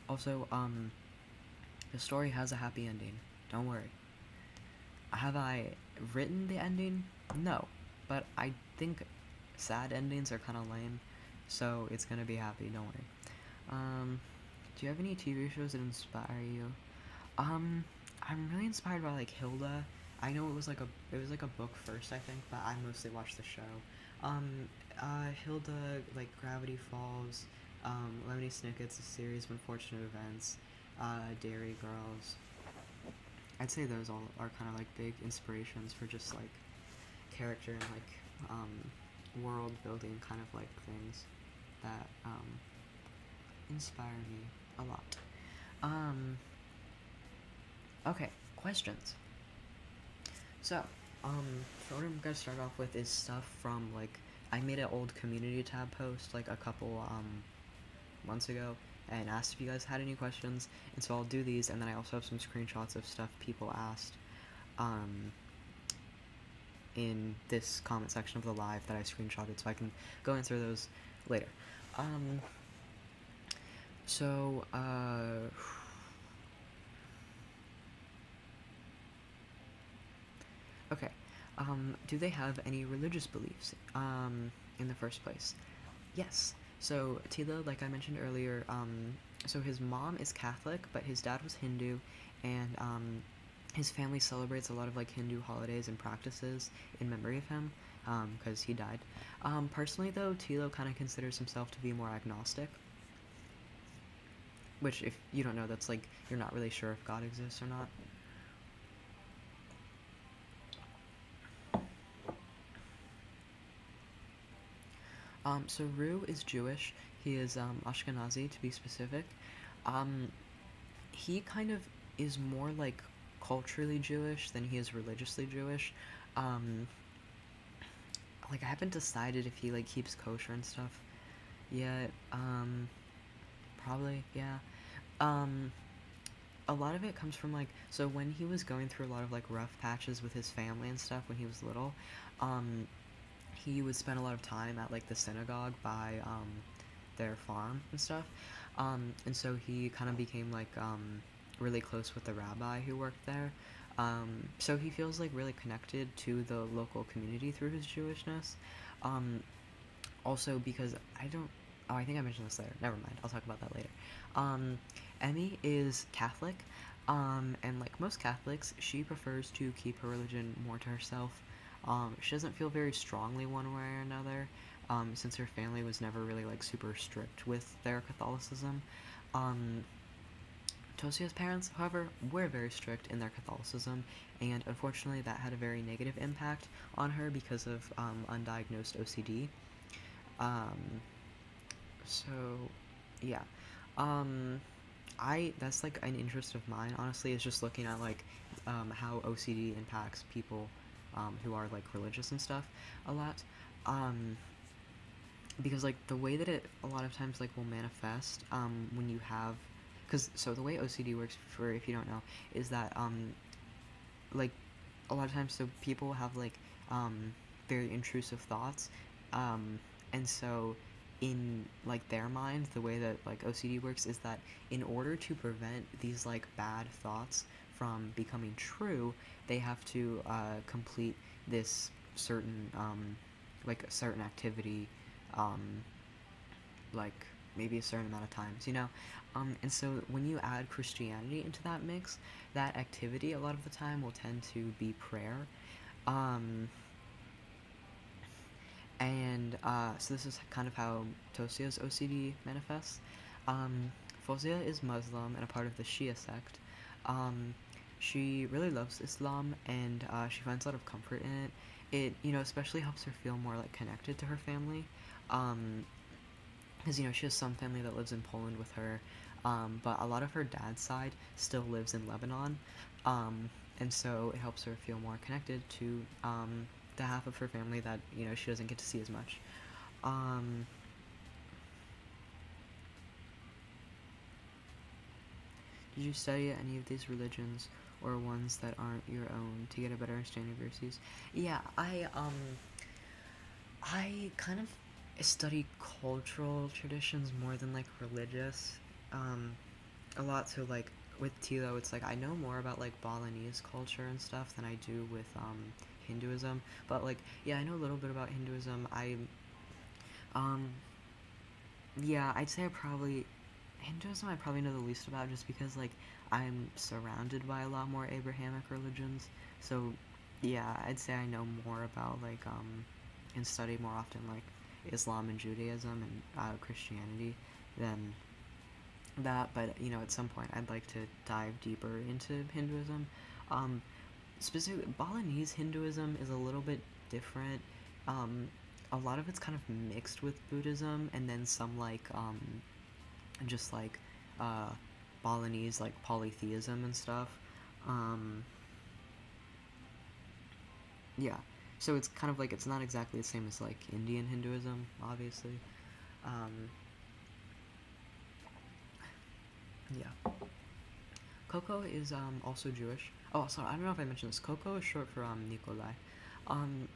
Also, the story has a happy ending. Don't worry. Have I written the ending? No. But I think sad endings are kind of lame, so it's gonna be happy, don't worry. Do you have any TV shows that inspire you? I'm really inspired by like Hilda. I know it was like a book first, I think, but I mostly watched the show. Hilda, like Gravity Falls, Lemony Snicket's A Series of Unfortunate Events, Dairy Girls. I'd say those all are kind of like big inspirations for just like character and like world building kind of like things that inspire me a lot. Okay, questions. So, what I'm gonna start off with is stuff from like I made an old community tab post like a couple months ago and asked if you guys had any questions, and so I'll do these, and then I also have some screenshots of stuff people asked in this comment section of the live that I screenshotted, so I can go answer those later. So, okay. Do they have any religious beliefs in the first place? Yes. So Tilo, like I mentioned earlier, so his mom is Catholic, but his dad was Hindu, and his family celebrates a lot of like Hindu holidays and practices in memory of him, because he died. Personally, though, Tilo kind of considers himself to be more agnostic, which, if you don't know, that's like you're not really sure if God exists or not. So Rue is Jewish. He is Ashkenazi, to be specific. Um, he kind of is more like culturally Jewish than he is religiously Jewish. Um, like I haven't decided if he like keeps kosher and stuff yet. Probably, yeah. Um, a lot of it comes from like, so when he was going through a lot of like rough patches with his family and stuff when he was little, um, he would spend a lot of time at like the synagogue by their farm and stuff, and so he kind of became like really close with the rabbi who worked there. So he feels like really connected to the local community through his Jewishness. Also because I don't, oh, I think I mentioned this later. Never mind. I'll talk about that later. Emmy is Catholic, and like most Catholics, she prefers to keep her religion more to herself. She doesn't feel very strongly one way or another, since her family was never really like super strict with their Catholicism. Tosia's parents, however, were very strict in their Catholicism, and unfortunately that had a very negative impact on her because of undiagnosed OCD. So, yeah. That's like an interest of mine, honestly, is just looking at like how OCD impacts people who are like religious and stuff a lot. Because like the way that it a lot of times like will manifest when you have, because so the way OCD works, for if you don't know, is that like a lot of times, so people have like very intrusive thoughts, and so in like their mind, the way that like OCD works is that in order to prevent these like bad thoughts from becoming true, they have to complete this certain like a certain activity, um, like maybe a certain amount of times, you know? And so when you add Christianity into that mix, that activity a lot of the time will tend to be prayer. Um, and so this is kind of how Tosia's OCD manifests. Fuzia is Muslim and a part of the Shia sect. Um, she really loves Islam, and she finds a lot of comfort in it. It, you know, especially helps her feel more like connected to her family. Because, you know, she has some family that lives in Poland with her, but a lot of her dad's side still lives in Lebanon. And so it helps her feel more connected to the half of her family that, you know, she doesn't get to see as much. Did you study any of these religions or ones that aren't your own to get a better understanding of verses? Yeah, I kind of study cultural traditions more than like religious, a lot. So like with Tilo, it's like I know more about like Balinese culture and stuff than I do with Hinduism. But like, yeah, I know a little bit about Hinduism. Um, yeah, I'd say Hinduism I probably know the least about, just because like I'm surrounded by a lot more Abrahamic religions. So yeah, I'd say I know more about like and study more often like Islam and Judaism and Christianity than that. But you know, at some point I'd like to dive deeper into Hinduism. Um, Specifically, Balinese Hinduism is a little bit different. Um, a lot of it's kind of mixed with Buddhism, and then some like just like uh, Balinese like polytheism and stuff. Um, yeah, so it's kind of like it's not exactly the same as like Indian Hinduism, obviously. Um, yeah, Koko is also Jewish. Oh, sorry, I don't know if I mentioned this. Koko is short for Nikolai. Um,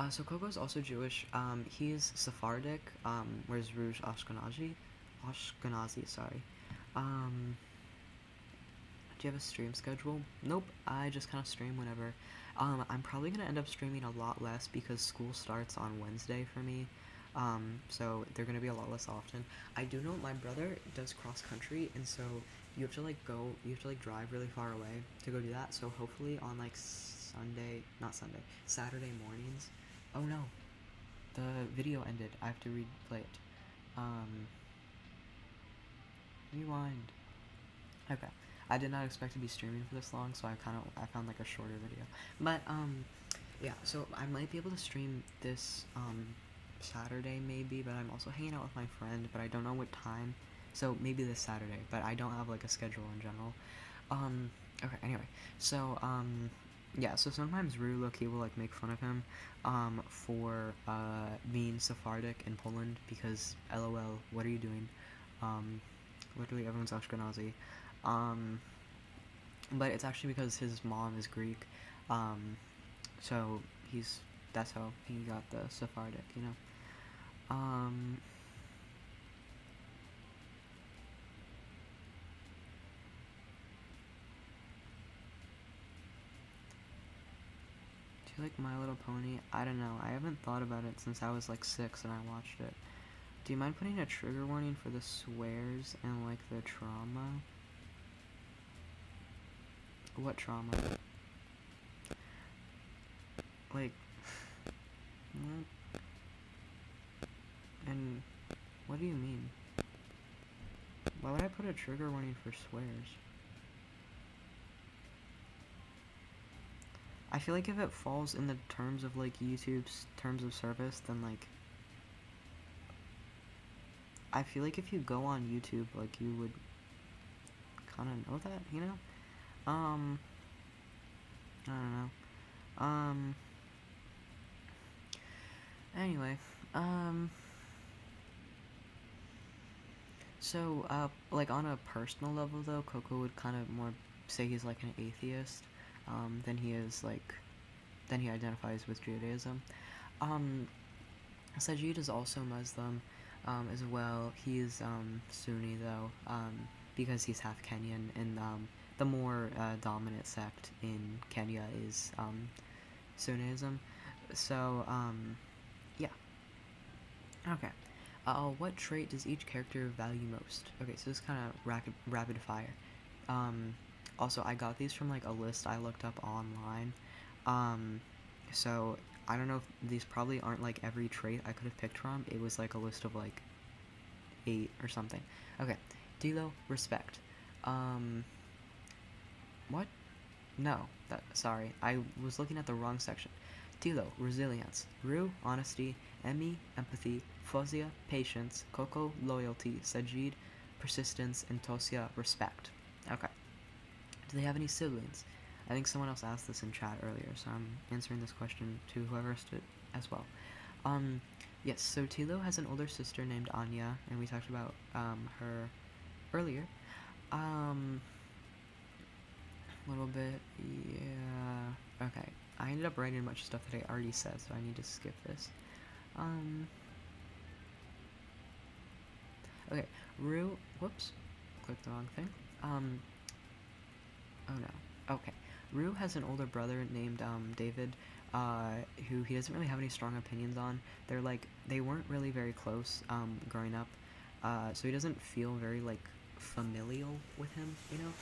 so Koko is also Jewish. He's Sephardic, whereas Rouge Ashkenazi. Ashkenazi, sorry. Um, do you have a stream schedule? Nope, I just kind of stream whenever. I'm probably gonna end up streaming a lot less because school starts on Wednesday for me. So they're gonna be a lot less often. I do know my brother does cross country, and so you have to like drive really far away to go do that. So hopefully on like Saturday mornings. Oh no, the video ended. I have to replay it. Rewind. Okay. I did not expect to be streaming for this long, so I found like a shorter video. But yeah, so I might be able to stream this Saturday maybe, but I'm also hanging out with my friend, but I don't know what time. So maybe this Saturday, but I don't have like a schedule in general. Okay, anyway. So yeah, so sometimes Rue low-key will like make fun of him for being Sephardic in Poland because LOL, what are you doing? Literally everyone's Ashkenazi. But it's actually because his mom is Greek. So that's how he got the Sephardic, you know. Do you like My Little Pony? I don't know. I haven't thought about it since I was like 6 and I watched it. Do you mind putting a trigger warning for the swears and like the trauma? What trauma? Like, what? And what do you mean? Why would I put a trigger warning for swears? I feel like if it falls in the terms of like YouTube's terms of service, then like I feel like if you go on YouTube, like you would kind of know that, you know? I don't know. Anyway, so, like on a personal level though, Koko would kind of more say he's like an atheist, than he is like, than he identifies with Judaism. Sajid is also Muslim, as well. He's, Sunni though, because he's half Kenyan, and, the more, dominant sect in Kenya is, Sunnism. So, yeah. Okay. What trait does each character value most? Okay, so this kind of rapid fire. Also, I got these from like a list I looked up online. So I don't know if these probably aren't like every trait I could have picked from. It was like a list of like 8 or something. Okay, Dilo, respect. What? No, sorry, I was looking at the wrong section. Tilo, resilience. Rue, honesty. Emmy, empathy. Fuzia, patience. Koko, loyalty. Sajid, persistence. And Tosia, respect. Okay. Do they have any siblings? I think someone else asked this in chat earlier, so I'm answering this question to whoever asked it as well. Yes, so Tilo has an older sister named Anya, and we talked about her earlier. A little bit, yeah. Okay, I ended up writing a bunch of stuff that I already said, so I need to skip this. Okay, Rue, whoops, clicked the wrong thing. Oh no, okay. Rue has an older brother named David, who he doesn't really have any strong opinions on. They weren't really very close growing up, so he doesn't feel very like familial with him, you know.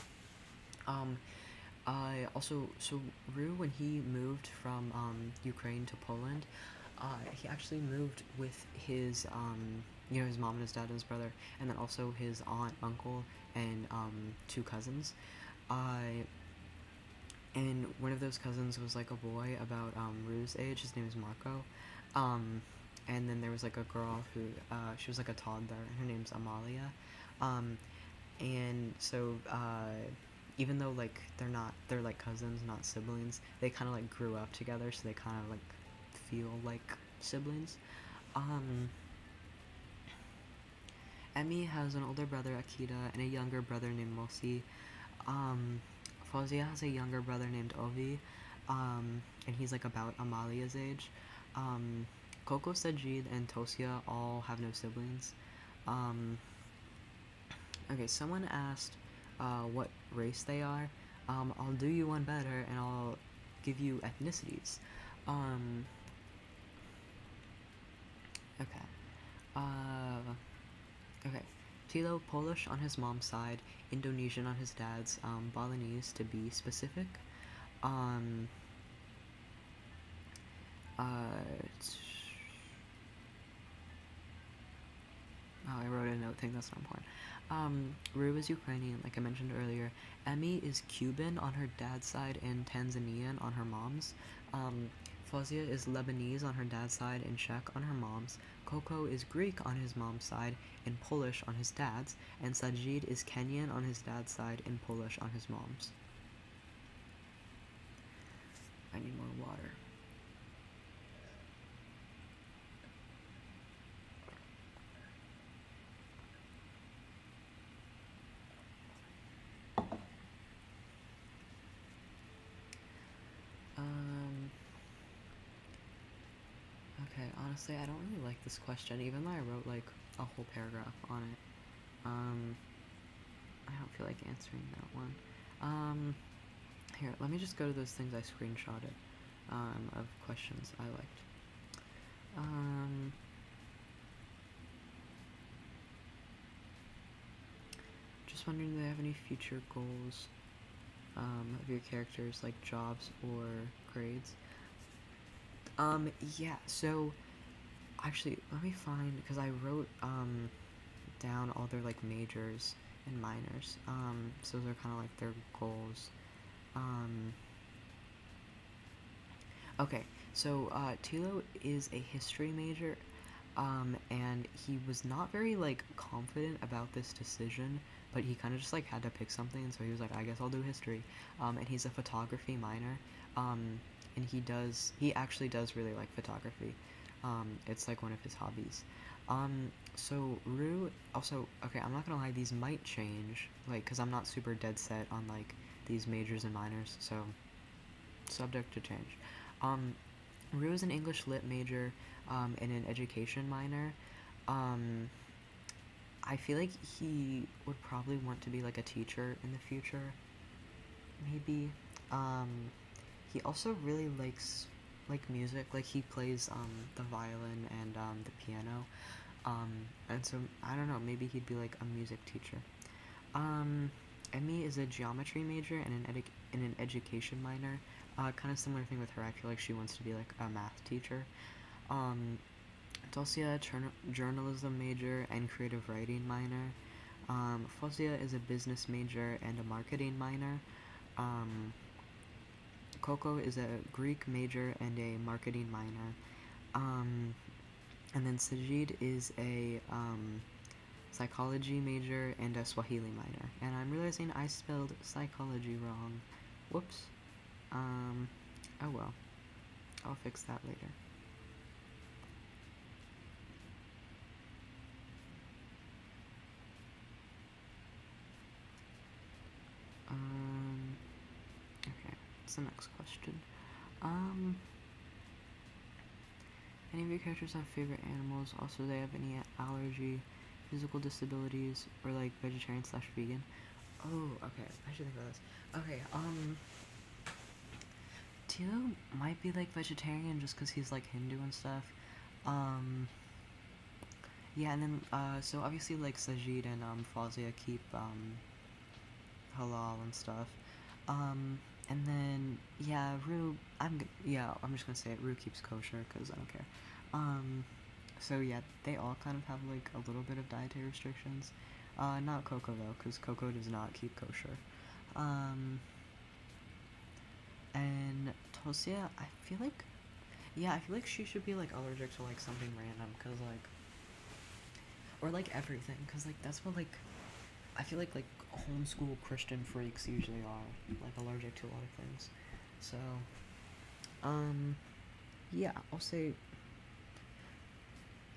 So Rue, when he moved from Ukraine to Poland, he actually moved with his his mom and his dad and his brother, and then also his aunt, uncle, and 2 cousins. And one of those cousins was like a boy about Rue's age. His name is Marco. And then there was like a girl who she was like a toddler, and her name's Amalia. And so even though like they're like cousins, not siblings, they kind of like grew up together, so they kind of like feel like siblings. Emmy has an older brother, Akita, and a younger brother named Mosi. Fuzia has a younger brother named Ovi, and he's like about Amalia's age. Koko, Sajid, and Tosia all have no siblings. Okay, someone asked what race they are. I'll do you one better, and I'll give you ethnicities. Okay. Okay. Tilo, Polish on his mom's side, Indonesian on his dad's, Balinese to be specific. Oh, I wrote a note thing, that's not important. Rue is Ukrainian, like I mentioned earlier. Emmy is Cuban on her dad's side and Tanzanian on her mom's. Fuzia is Lebanese on her dad's side and Czech on her mom's. Koko is Greek on his mom's side and Polish on his dad's. And Sajid is Kenyan on his dad's side and Polish on his mom's. I need more water. Okay, honestly, I don't really like this question, even though I wrote like a whole paragraph on it. I don't feel like answering that one. Here, let me just go to those things I screenshotted of questions I liked. Just wondering, do they have any future goals of your characters, like jobs or grades? Yeah, so actually, let me find, because I wrote down all their like majors and minors. So those are kind of like their goals. Okay, so Tilo is a history major, and he was not very like confident about this decision, but he kind of just like had to pick something, so he was like, I guess I'll do history. And he's a photography minor, and he actually does really like photography. It's like one of his hobbies. So Rue, also, okay, I'm not gonna lie, these might change, like, cause I'm not super dead set on like these majors and minors, so subject to change. Rue is an English lit major, and an education minor. I feel like he would probably want to be like a teacher in the future, maybe. He also really likes like music, like he plays the violin and the piano. And so I don't know, maybe he'd be like a music teacher. Emmy is a geometry major and an education minor. Kind of similar thing with her. I feel like she wants to be like a math teacher. Tosia, journalism major and creative writing minor. Fuzia is a business major and a marketing minor. Koko is a Greek major and a marketing minor. And then Sajid is a psychology major and a Swahili minor. And I'm realizing I spelled psychology wrong. Whoops. Oh well. I'll fix that later. Okay, what's the next question? Um, any of your characters have favorite animals? Also, do they have any allergy, physical disabilities, or like vegetarian slash vegan? Oh, okay. I should think about this. Okay, Tilo might be like vegetarian just because he's like Hindu and stuff. Um, yeah, and then so obviously like Sajid and Fuzia keep halal and stuff. And then yeah, Rue. I'm just gonna say it. Rue keeps kosher because I don't care. Um, so yeah, they all kind of have like a little bit of dietary restrictions. Not Koko though, because Koko does not keep kosher. Um, and Tosia, I feel like she should be like allergic to like something random, cause like, or like everything, cause like that's what like I feel like homeschool Christian freaks usually are, like allergic to a lot of things. So, um, yeah, I'll say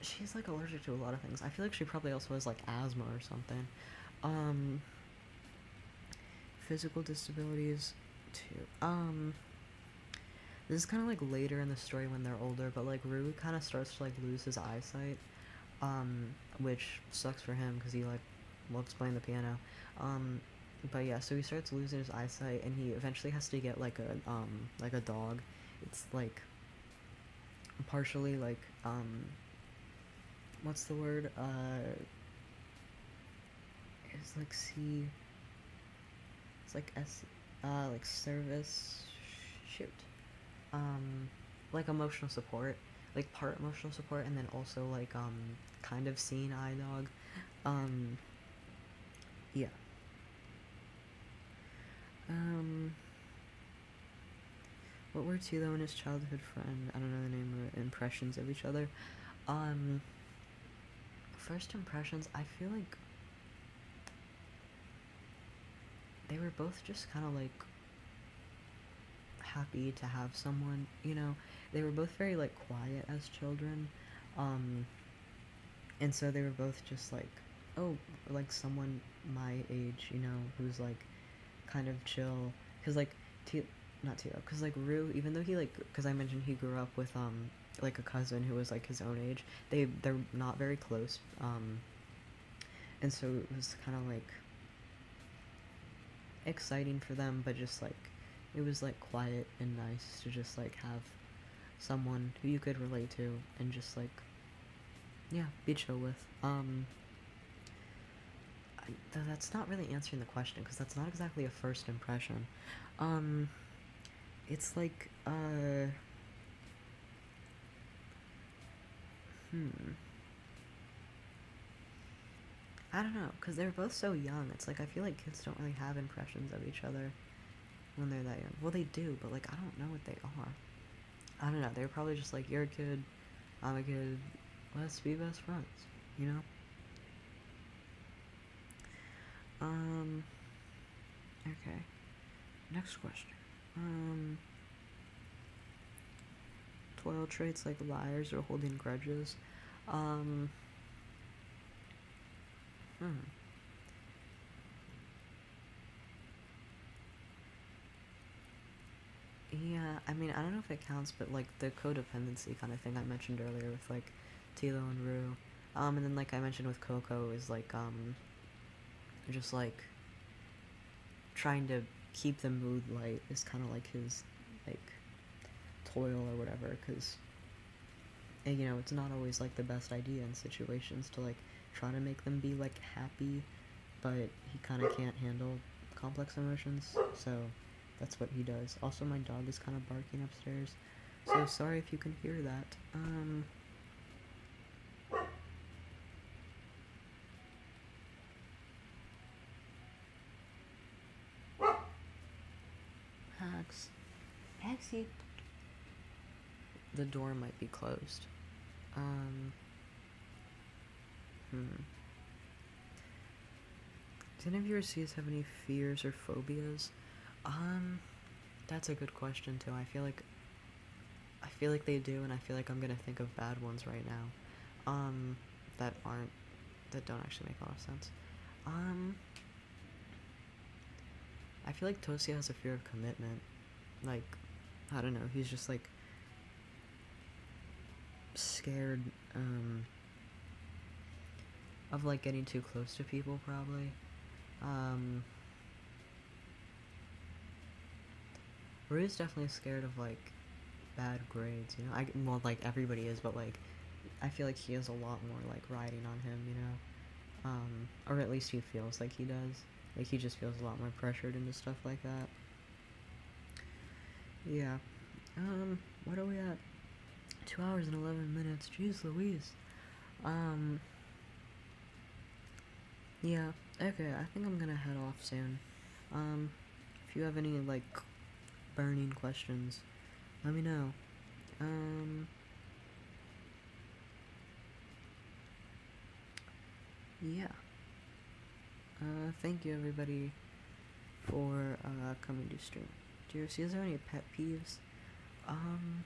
she's like allergic to a lot of things. I feel like she probably also has like asthma or something. Um, physical disabilities too. This is kind of like later in the story when they're older, but like Rue kind of starts to like lose his eyesight, which sucks for him because he like loves playing the piano. Um, but yeah, so he starts losing his eyesight, and he eventually has to get like a dog. It's like partially like what's the word? It's like C. It's like S. Like service. Shoot. Um, like emotional support, like part emotional support, and then also like kind of seeing eye dog. Um, yeah. Um, what were Tilo and his childhood friend? I don't know the name of it. Impressions of each other. Um, first impressions. I feel like they were both just kind of like happy to have someone. You know, they were both very like quiet as children. Um, and so they were both just like, oh, like someone my age, you know, who's like kind of chill. Cause like not Tito, cause like Rue, even though he like, cause I mentioned he grew up with like a cousin who was like his own age. They're not very close. And so it was kind of like exciting for them, but just like it was like quiet and nice to just like have someone who you could relate to and just like yeah, be chill with. That's not really answering the question because that's not exactly a first impression. Um, it's like hmm. I don't know, because they're both so young. It's like I feel like kids don't really have impressions of each other when they're that young. Well, they do, but like I don't know what they are. I don't know. They're probably just like, you're a kid, I'm a kid, let's be best friends, you know? Okay. Next question. Toil traits like liars or holding grudges. Um, hmm. Yeah, I mean, I don't know if it counts, but like the codependency kind of thing I mentioned earlier with like Tilo and Rue. And then like I mentioned with Coco is like just like trying to keep the mood light is kind of like his like toil or whatever, because you know it's not always like the best idea in situations to like try to make them be like happy, but he kind of can't handle complex emotions, so that's what he does. Also, my dog is kind of barking upstairs, so sorry if you can hear that. Max. Maxie. The door might be closed. Hmm. Do any of your Cs have any fears or phobias? Um, That's a good question too. I feel like they do, and I feel like I'm gonna think of bad ones right now. That aren't that don't actually make a lot of sense. Um, I feel like Tosia has a fear of commitment. Like, I don't know. He's just like scared of like getting too close to people, probably. Um, Rue's definitely scared of like bad grades, you know. Well, like everybody is, but like I feel like he has a lot more like riding on him, you know. Or at least he feels like he does. Like he just feels a lot more pressured into stuff like that. Yeah. What are we at? 2 hours and 11 minutes. Jeez Louise. Um. Yeah. Okay. I think I'm gonna head off soon. Um. If you have any like burning questions, let me know. Yeah. Thank you everybody for coming to stream. Do you see? Is there any pet peeves? Um.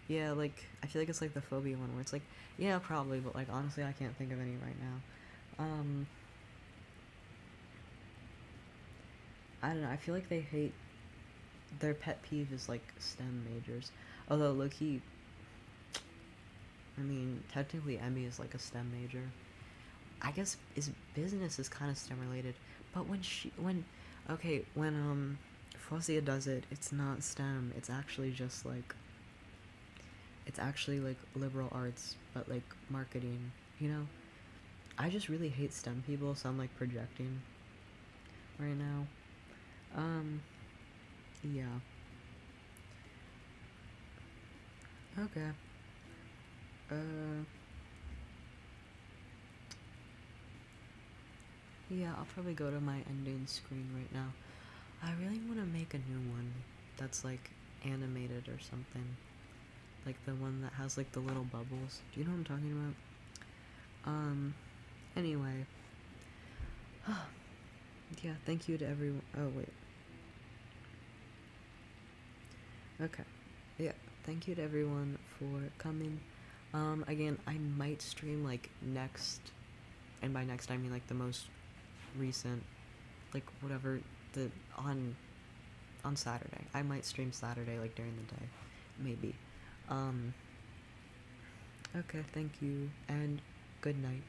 Yeah, like I feel like it's like the phobia one where it's like, yeah, probably, but like honestly, I can't think of any right now. I don't know. I feel like they hate their pet peeve is like STEM majors. Although low-key, I mean, technically Emmy is like a STEM major. I guess business is kind of STEM related, but when Fuzia does it, it's not STEM. It's actually like liberal arts, but like marketing. You know, I just really hate STEM people, so I'm like projecting right now. Yeah. Okay. Yeah, I'll probably go to my ending screen right now. I really want to make a new one that's like animated or something. Like the one that has like the little bubbles. Do you know what I'm talking about? Anyway. Yeah, thank you to everyone. Oh, wait. Okay. Yeah, thank you to everyone for coming. Again, I might stream like next, and by next I mean like the most recent, like whatever, on Saturday. I might stream Saturday like during the day. Maybe. Okay, thank you, and good night.